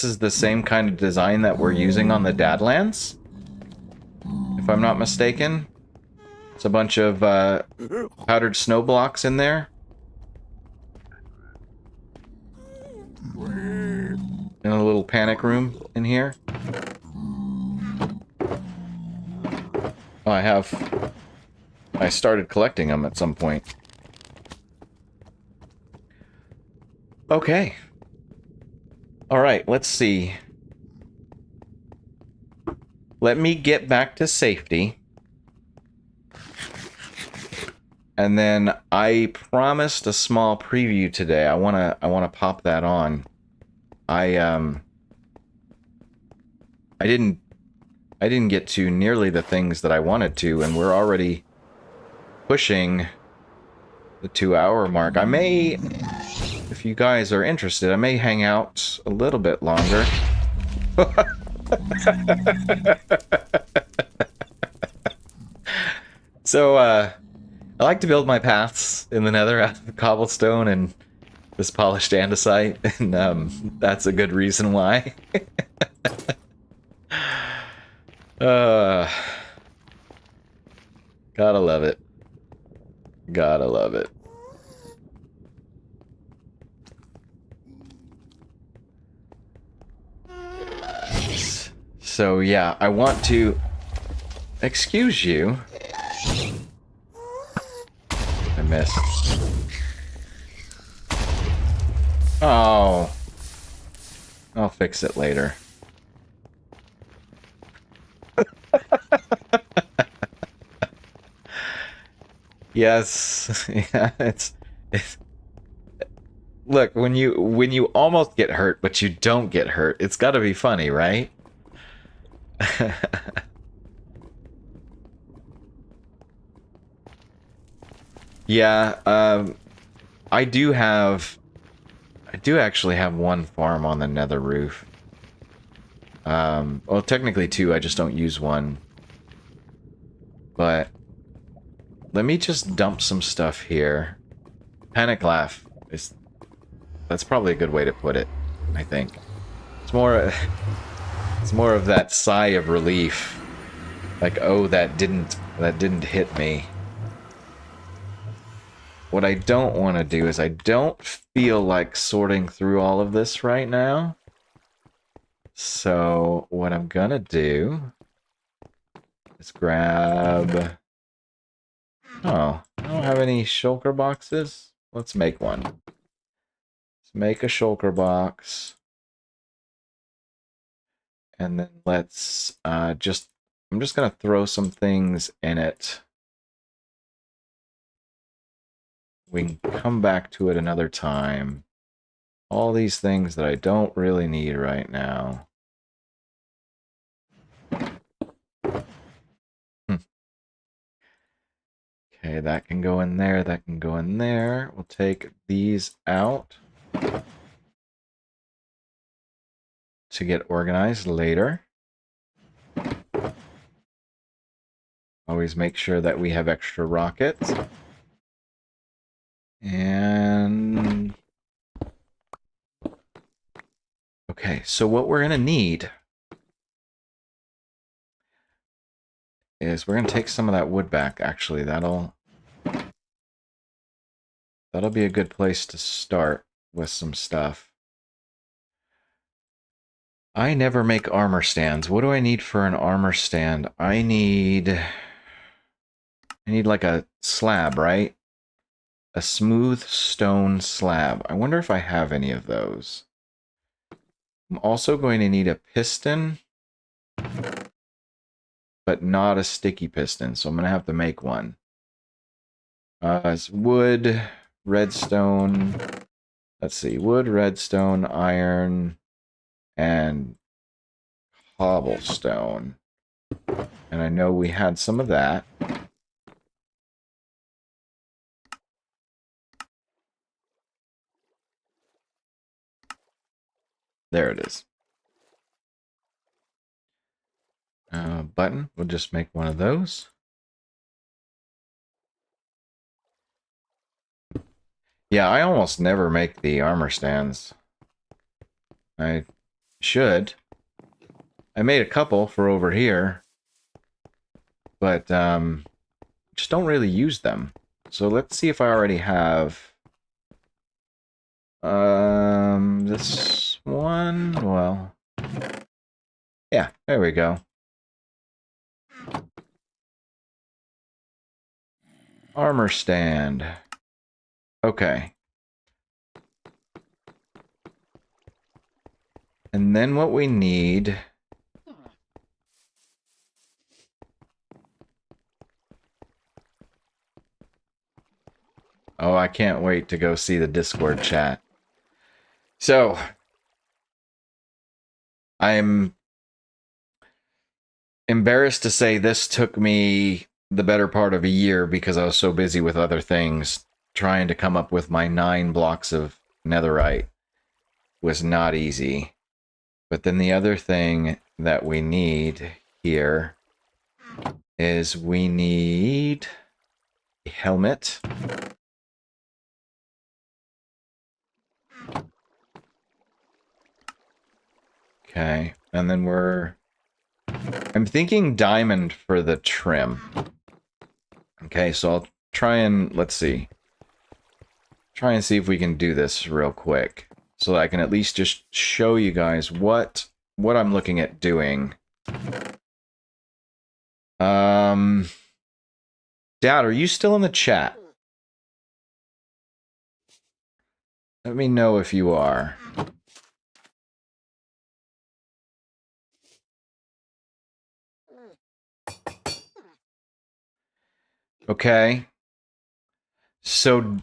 is the same kind of design that we're using on the Dadlands, if I'm not mistaken. It's a bunch of powdered snow blocks in there. In a little panic room in here. Oh, I started collecting them at some point. Okay. Alright, let's see. Let me get back to safety. And then I promised a small preview today. I wanna pop that on. I didn't get to nearly the things that I wanted to, and we're already pushing the 2-hour mark. I may, if you guys are interested, I may hang out a little bit longer. So, I like to build my paths in the nether out of cobblestone and this polished andesite, and that's a good reason why. Gotta love it. Gotta love it. So yeah, I want to... Excuse you. I missed. Oh. I'll fix it later. Yes. Yeah, it's look, when you almost get hurt but you don't get hurt, it's got to be funny, right? Yeah, I do actually have one farm on the nether roof. Well, technically two, I just don't use one. But let me just dump some stuff here. Panic laugh that's probably a good way to put it, I think. It's more of that sigh of relief. Like, oh, that didn't hit me. What I don't want to do is I don't feel like sorting through all of this right now. So what I'm gonna do is grab... Oh, I don't have any shulker boxes. Let's make one. Let's make a shulker box. And then let's I'm just gonna throw some things in it. We can come back to it another time. All these things that I don't really need right now. Okay, that can go in there, that can go in there. We'll take these out to get organized later. Always make sure that we have extra rockets. And... okay, so what we're going to need is we're going to take some of that wood back, actually. That'll be a good place to start with some stuff. I never make armor stands. What do I need for an armor stand? I need like a slab, right? A smooth stone slab. I wonder if I have any of those. I'm also going to need a piston, but not a sticky piston, so I'm going to have to make one. It's wood, redstone, let's see, wood, redstone, iron, and cobblestone. And I know we had some of that. There it is. Button, we'll just make one of those. Yeah, I almost never make the armor stands. I should. I made a couple for over here, but just don't really use them. So let's see if I already have... this one. Well, yeah, there we go. Armor stand. Okay. And then what we need... Oh, I can't wait to go see the Discord chat. So, I'm embarrassed to say this took me the better part of a year because I was so busy with other things. Trying to come up with my 9 blocks of netherite was not easy. But then the other thing that we need here is we need a helmet. Okay, and then I'm thinking diamond for the trim. Okay, so I'll try and, let's see. Try and see if we can do this real quick. So that I can at least just show you guys what I'm looking at doing. Dad, are you still in the chat? Let me know if you are. Okay. So,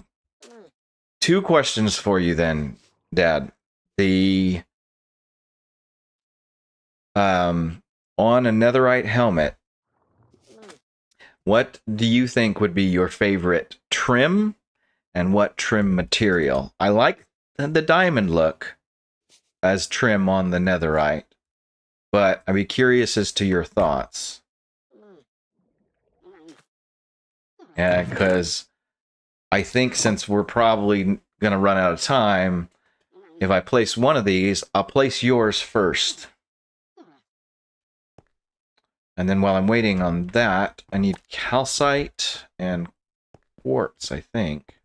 2 questions for you then, Dad. On a netherite helmet, what do you think would be your favorite trim and what trim material? I like the diamond look as trim on the netherite, but I'd be curious as to your thoughts. Yeah, because I think since we're probably going to run out of time, if I place one of these, I'll place yours first. And then while I'm waiting on that, I need calcite and quartz, I think.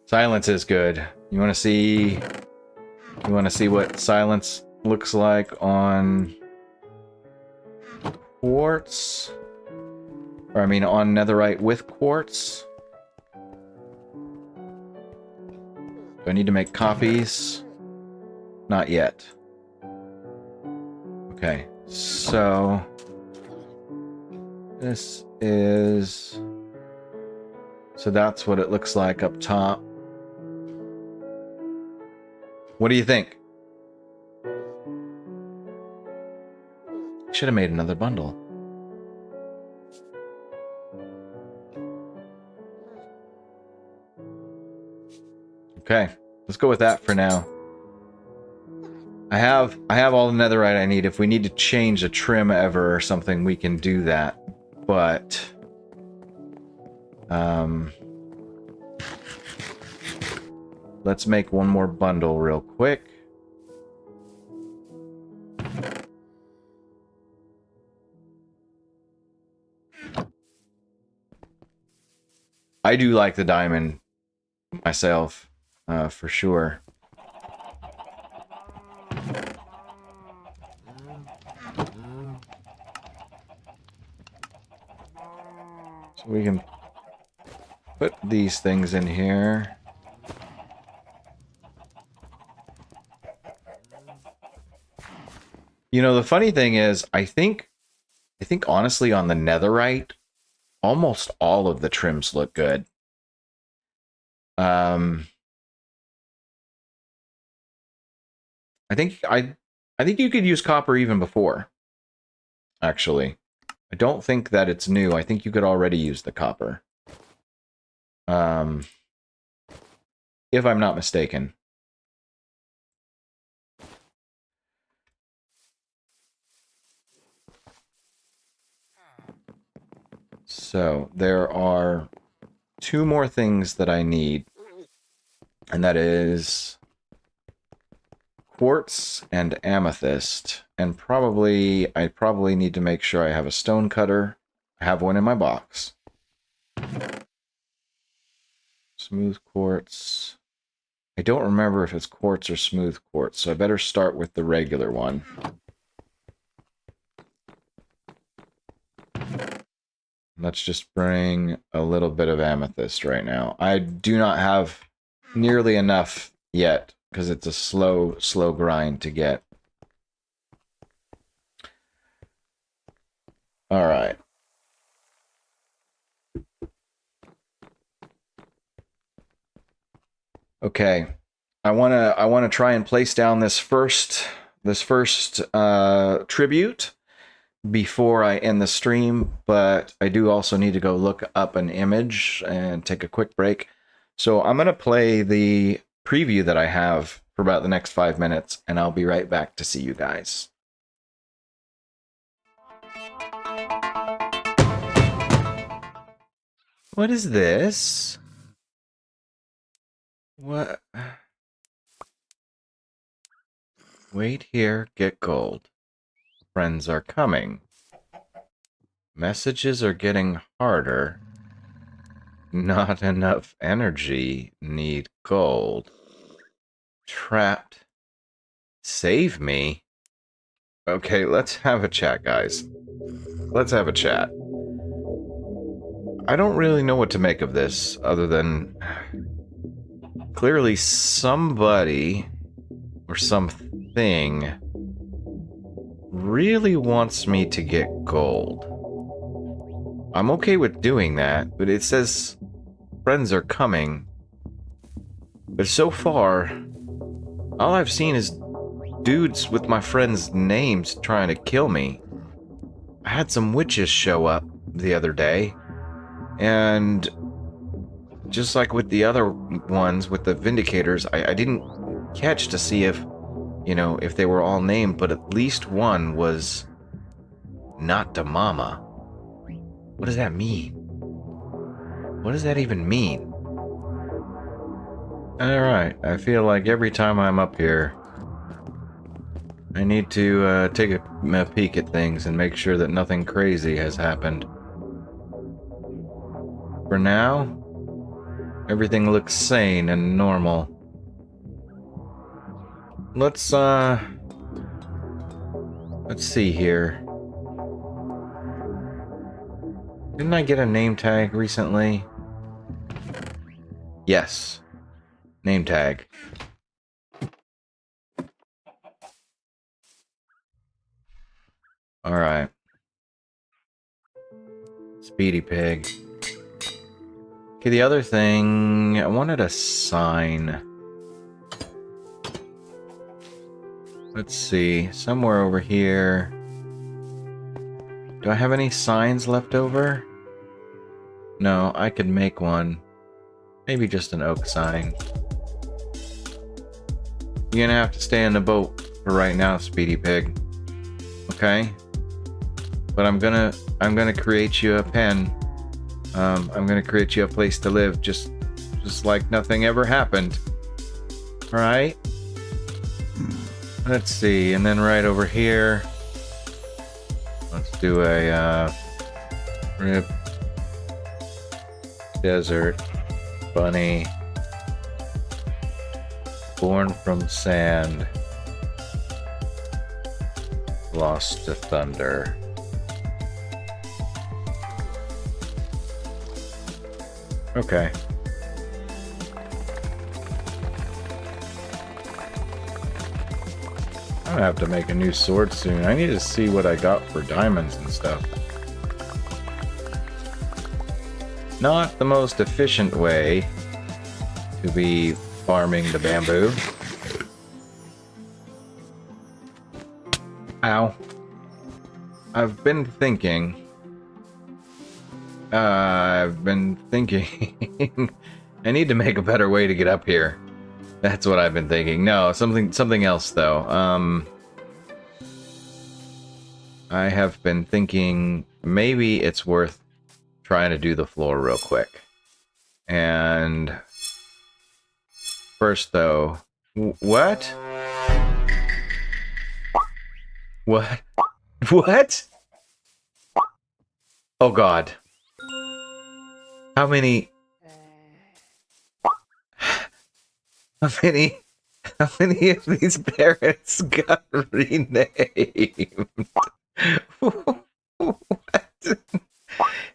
Silence is good. You want to see what silence looks like on quartz? Or I mean on netherite with quartz? Do I need to make copies? Not yet. Okay, so this is... So that's what it looks like up top. What do you think? Should have made another bundle. Okay, let's go with that for now. I have all the netherite I need. If we need to change a trim ever or something, we can do that. But let's make one more bundle real quick. I do like the diamond myself, for sure. So we can put these things in here. You know, the funny thing is, I think honestly on the netherite, almost all of the trims look good. I think you could use copper even before. Actually, I don't think that it's new. I think you could already use the copper. If I'm not mistaken. So there are 2 more things that I need, and that is quartz and amethyst, and I probably need to make sure I have a stone cutter. I have one in my box. Smooth quartz. I don't remember if it's quartz or smooth quartz, so I better start with the regular one. Let's just bring a little bit of amethyst right now. I do not have nearly enough yet, because it's a slow grind to get. All right. Okay. I wanna try and place down this first tribute before I end the stream, but I do also need to go look up an image and take a quick break. So I'm going to play the preview that I have for about the next 5 minutes, and I'll be right back to see you guys. What is this? What? Wait here, get gold. Friends are coming. Messages are getting harder. Not enough energy. Need gold. Trapped. Save me? Okay, let's have a chat, guys. Let's have a chat. I don't really know what to make of this, other than... clearly somebody or something really wants me to get gold. I'm okay with doing that, but it says friends are coming. But so far, all I've seen is dudes with my friends' names trying to kill me. I had some witches show up the other day, and just like with the other ones, with the Vindicators, I didn't catch to see if, you know, if they were all named, but at least one was not Damama. What does that mean? What does that even mean? Alright, I feel like every time I'm up here, I need to take a peek at things and make sure that nothing crazy has happened. For now, everything looks sane and normal. Let's see here. Didn't I get a name tag recently? Yes. Name tag. Alright. Speedy Pig. Okay, the other thing... I wanted a sign. Let's see. Somewhere over here... Do I have any signs left over? No, I could make one. Maybe just an oak sign. You're gonna have to stay in the boat for right now, Speedy Pig. Okay? But I'm gonna create you a pen. I'm gonna create you a place to live, just like nothing ever happened. Alright? Let's see, and then right over here... Let's do a, rip, desert, bunny, born from sand, lost to thunder. Okay. I'm gonna have to make a new sword soon. I need to see what I got for diamonds and stuff. Not the most efficient way to be farming the bamboo. Ow. I've been thinking... I need to make a better way to get up here. That's what I've been thinking. No, something else though. I have been thinking maybe it's worth trying to do the floor real quick. And first though, what? What? What? Oh god. How many... How many of these parrots got renamed? What?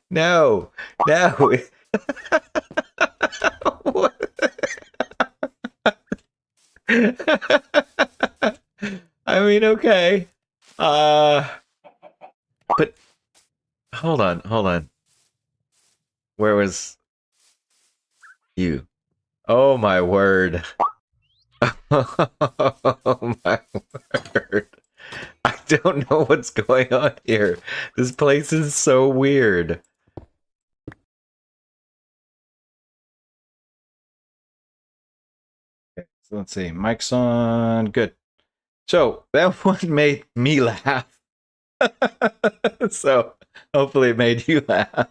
No. No. What? I mean, okay. But hold on. Where was you? Oh my word. Oh my word. I don't know what's going on here. This place is so weird. Okay, so let's see. Mic's on. Good. So that one made me laugh. So hopefully it made you laugh.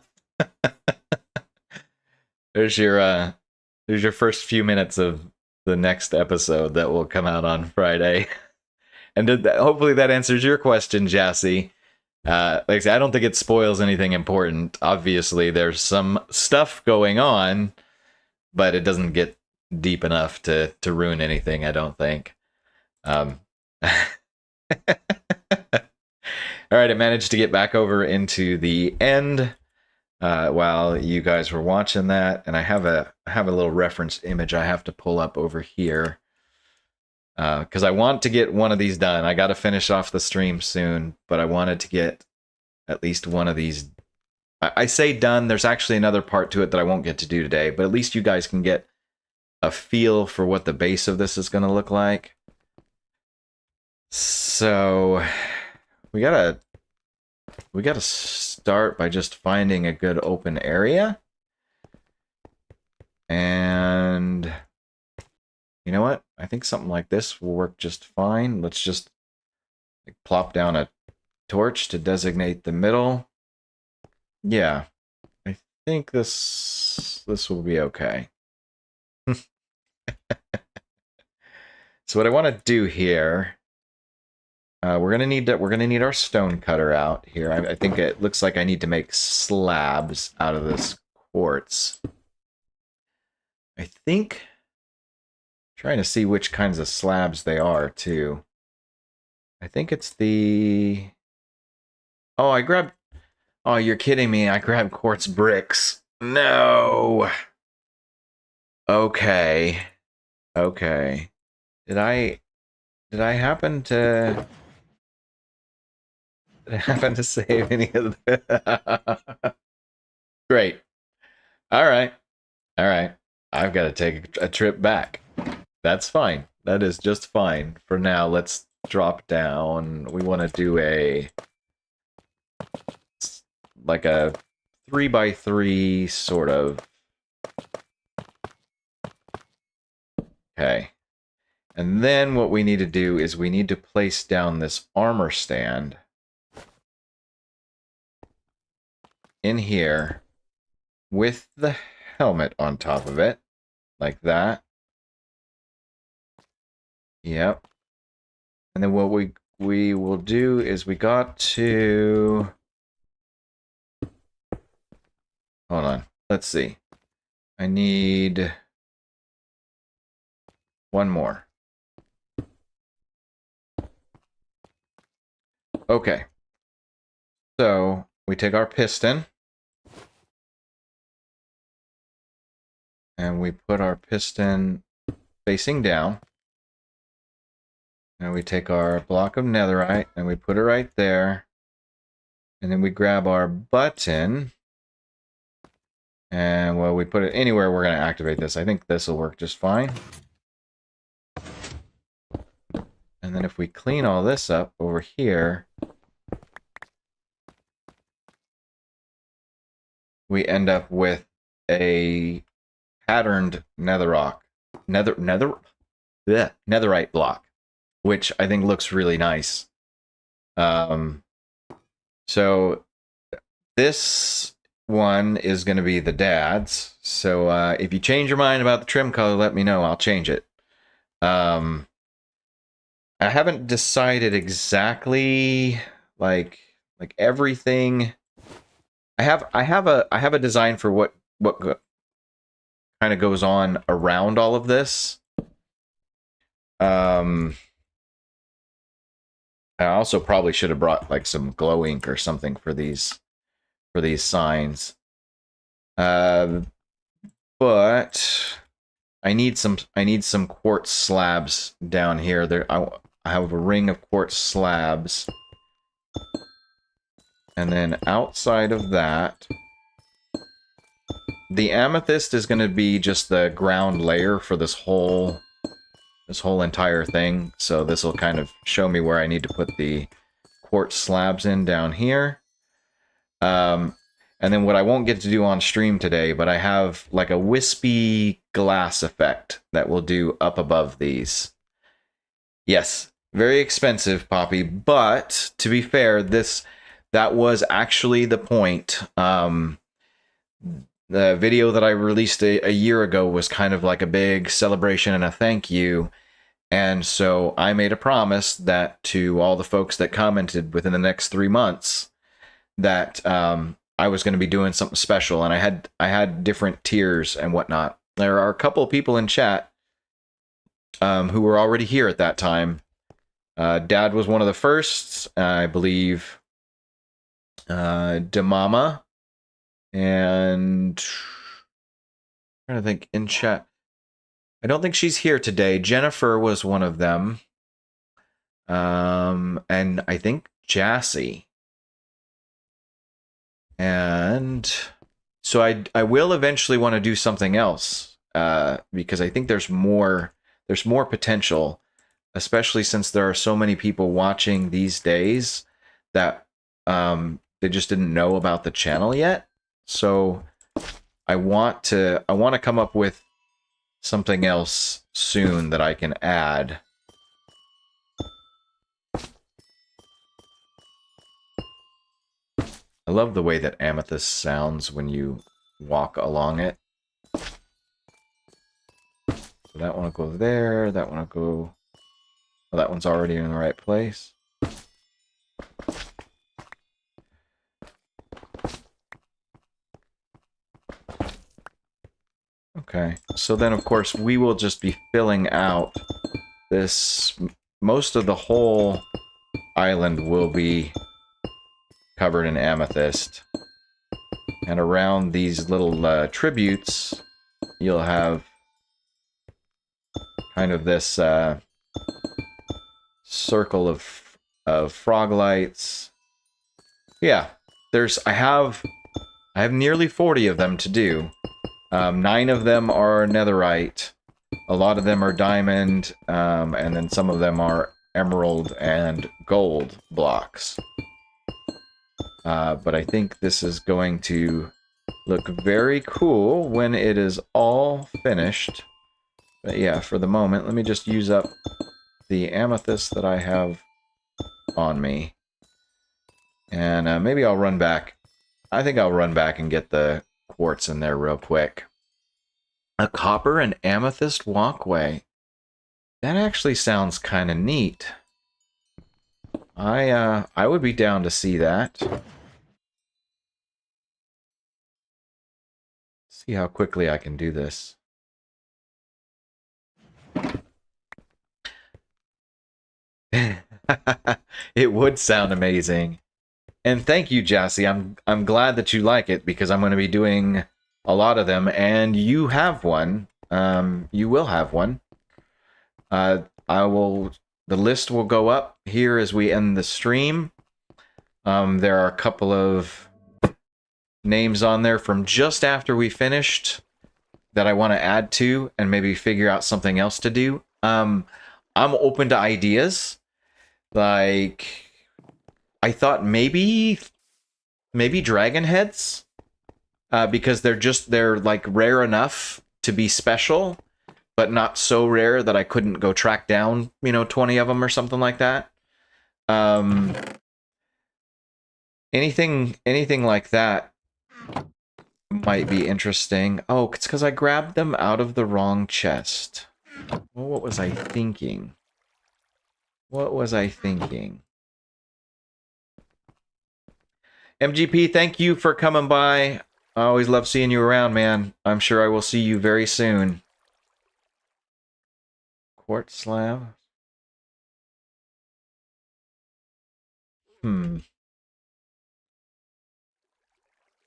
There's your first few minutes of the next episode that will come out on Friday. And hopefully that answers your question, Jassy. Like I said, I don't think it spoils anything important. Obviously, there's some stuff going on, but it doesn't get deep enough to ruin anything, I don't think. All right, I managed to get back over into the end while you guys were watching that, and I have a little reference image I have to pull up over here because I want to get one of these done. I got to finish off the stream soon, but I wanted to get at least one of these. I say done. There's actually another part to it that I won't get to do today, but at least you guys can get a feel for what the base of this is going to look like. So we gotta start by just finding a good open area. And you know what? I think something like this will work just fine. Let's just plop down a torch to designate the middle. Yeah, I think this will be okay. So what I want to do here, we're gonna need our stone cutter out here. I think it looks like I need to make slabs out of this quartz. I think trying to see which kinds of slabs they are too. I think it's the... Oh, I grabbed... Oh, you're kidding me. I grabbed quartz bricks. No. Okay. Okay. Did I happen to... Did I happen to save any of the... Great. All right. All right. I've got to take a trip back. That's fine. That is just fine. For now, let's drop down. We want to do like a 3x3 sort of. Okay. And then what we need to do is we need to place down this armor stand in here with the helmet on top of it, like that. Yep. And then what we will do is we got to... Hold on. Let's see. I need one more. Okay. So we take our piston and we put our piston facing down. And we take our block of netherite and we put it right there. And then we grab our button. And, well, we put it anywhere we're going to activate this. I think this will work just fine. And then if we clean all this up over here, we end up with a patterned netherite block, which I think looks really nice. So this one is going to be the dad's. So if you change your mind about the trim color, let me know. I'll change it. I haven't decided exactly like everything. I have a design for what kind of goes on around all of this. I also probably should have brought like some glow ink or something for these signs. But I need some quartz slabs down here. I have a ring of quartz slabs. And then outside of that, the amethyst is going to be just the ground layer for this whole entire thing. So this will kind of show me where I need to put the quartz slabs in down here. And then what I won't get to do on stream today, but I have like a wispy glass effect that will do up above these. Yes, very expensive, Poppy, but to be fair, that was actually the point. The video that I released a year ago was kind of like a big celebration and a thank you. And so I made a promise that to all the folks that commented within the next 3 months that I was going to be doing something special, and I had different tiers and whatnot. There are a couple of people in chat who were already here at that time. Dad was one of the first, I believe. Demama, and I'm trying to think in chat. I don't think she's here today. Jennifer was one of them, and I think Jassy. And so I will eventually want to do something else because I think there's more potential, especially since there are so many people watching these days that they just didn't know about the channel yet. So I want to come up with something else soon that I can add. I love the way that amethyst sounds when you walk along it. So that one will go there, that one will go... Oh, that one's already in the right place. Okay, so then of course we will just be filling out this... Most of the whole island will be covered in amethyst. And around these little tributes, you'll have kind of this circle of frog lights. Yeah, I have nearly 40 of them to do. 9 of them are netherite. A lot of them are diamond, and then some of them are emerald and gold blocks. But I think this is going to look very cool when it is all finished. But yeah, for the moment, let me just use up the amethyst that I have on me. And maybe I'll run back. I think I'll run back and get the quartz in there real quick. A copper and amethyst walkway. That actually sounds kind of neat. I would be down to see that. See how quickly I can do this. It would sound amazing. And thank you, Jassy. I'm glad that you like it because I'm going to be doing a lot of them, and you have one. You will have one. The list will go up here as we end the stream. There are a couple of names on there from just after we finished that I want to add to and maybe figure out something else to do. I'm open to ideas. Like, I thought maybe dragon heads, because they're like rare enough to be special, but not so rare that I couldn't go track down, 20 of them or something like that. Anything like that might be interesting. Oh, it's because I grabbed them out of the wrong chest. Well, what was I thinking? What was I thinking? MGP, thank you for coming by. I always love seeing you around, man. I'm sure I will see you very soon. Quartz slab.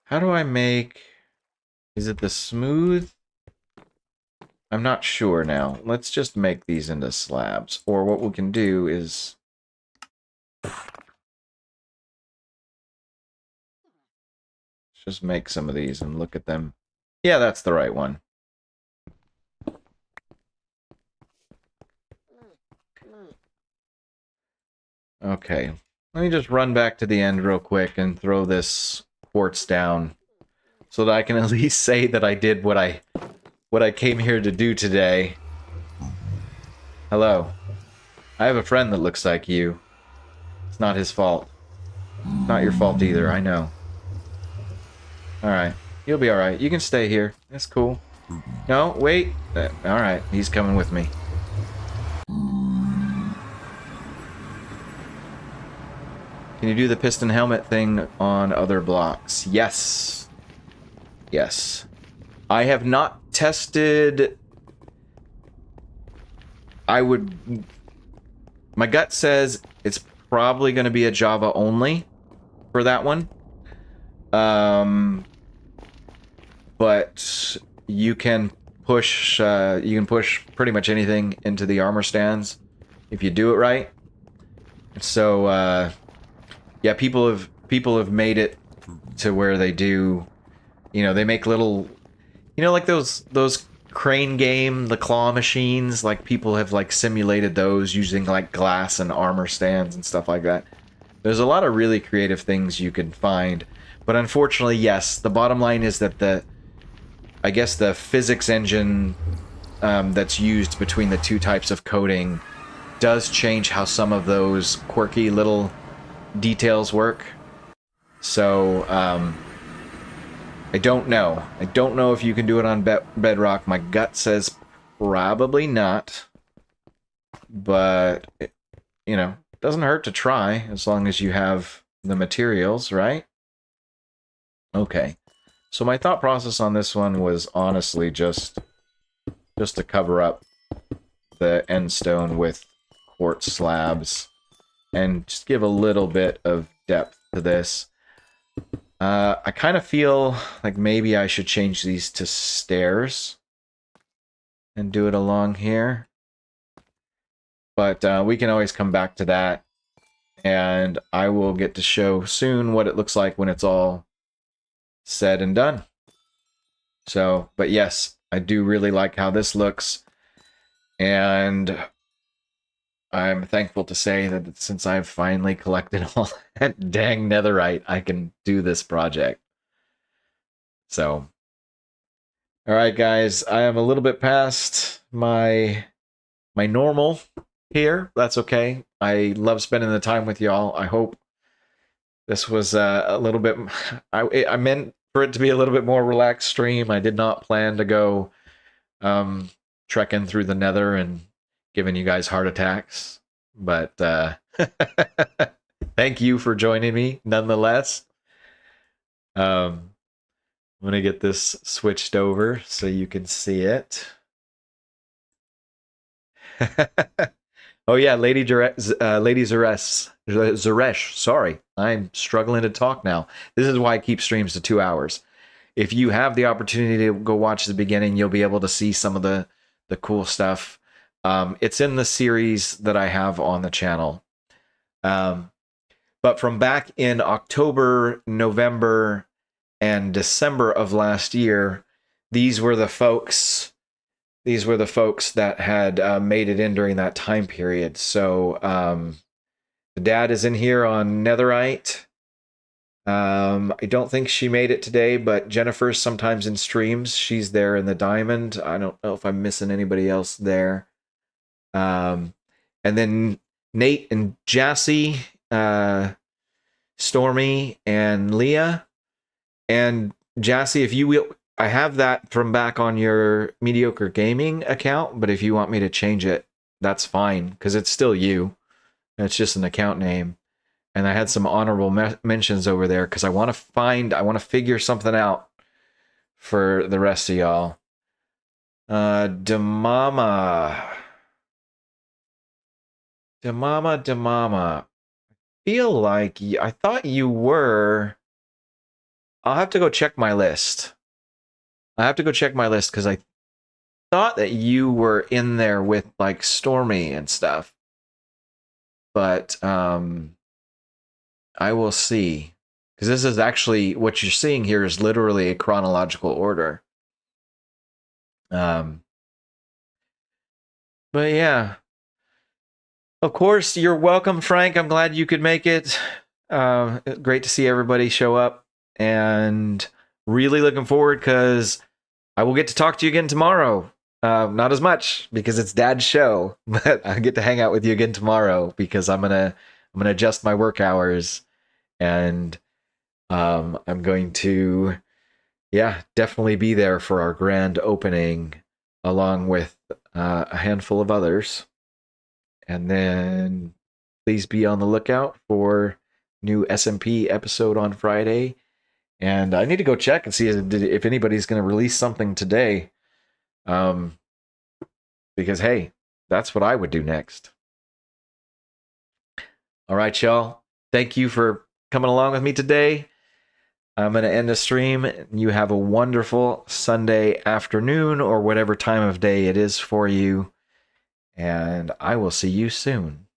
How do I make... Is it the smooth? I'm not sure now. Let's just make these into slabs. Or what we can do is... just make some of these and look at them. Yeah, that's the right one. Okay. Let me just run back to the end real quick and throw this quartz down so that I can at least say that I did what I came here to do today. Hello. I have a friend that looks like you. It's not his fault. Not your fault either, I know. Alright. You'll be alright. You can stay here. That's cool. No, wait. Alright, he's coming with me. Can you do the piston helmet thing on other blocks? Yes. Yes. I have not tested... My gut says it's probably going to be a Java only for that one. But you can push pretty much anything into the armor stands if you do it right. So yeah, people have made it to where they do, you know, they make little, you know, like those crane game, the claw machines, like people have like simulated those using like glass and armor stands and stuff like that. There's a lot of really creative things you can find, but unfortunately, yes, the bottom line is that I guess the physics engine that's used between the two types of coding does change how some of those quirky little details work. So, I don't know. I don't know if you can do it on Bedrock. My gut says probably not. But, you know, it doesn't hurt to try as long as you have the materials, right? Okay. So my thought process on this one was honestly just to cover up the end stone with quartz slabs and just give a little bit of depth to this. I kind of feel like maybe I should change these to stairs and do it along here. But we can always come back to that, and I will get to show soon what it looks like when it's all said and done. So, but yes, I do really like how this looks, and I'm thankful to say that since I've finally collected all that dang netherite, I can do this project. So, alright guys, I am a little bit past my normal here. That's okay. I love spending the time with y'all. I hope this was a little bit... I meant for it to be a little bit more relaxed stream. I did not plan to go trekking through the nether and giving you guys heart attacks, but thank you for joining me nonetheless. I'm gonna get this switched over so you can see it. Oh yeah, Lady Zaresh, sorry, I'm struggling to talk now. This is why I keep streams to 2 hours. If you have the opportunity to go watch the beginning, you'll be able to see some of the cool stuff. It's in the series that I have on the channel. But from back in October, November, and December of last year, these were the folks that had made it in during that time period. So the dad is in here on netherite. I don't think she made it today, but Jennifer's sometimes in streams. She's there in the diamond. I don't know if I'm missing anybody else there. And then Nate and Jassy, Stormy and Leah. And Jassy, if you will, I have that from back on your Mediocre Gaming account, but if you want me to change it, that's fine, because it's still you. It's just an account name. And I had some honorable mentions over there because I want to figure something out for the rest of y'all. Demama. Feel like I thought you were. I'll have to go check my list. I have to go check my list because I thought that you were in there with like Stormy and stuff. But I will see. Because this is actually, what you're seeing here is literally a chronological order. But yeah. Of course, you're welcome, Frank. I'm glad you could make it. Great to see everybody show up. And really looking forward because I will get to talk to you again tomorrow. Not as much because it's Dad's show, but I get to hang out with you again tomorrow because I'm gonna adjust my work hours, and I'm going to, definitely be there for our grand opening along with a handful of others, and then please be on the lookout for new SMP episode on Friday. And I need to go check and see if anybody's going to release something today. Because, hey, that's what I would do next. All right, y'all. Thank you for coming along with me today. I'm going to end the stream. You have a wonderful Sunday afternoon or whatever time of day it is for you. And I will see you soon.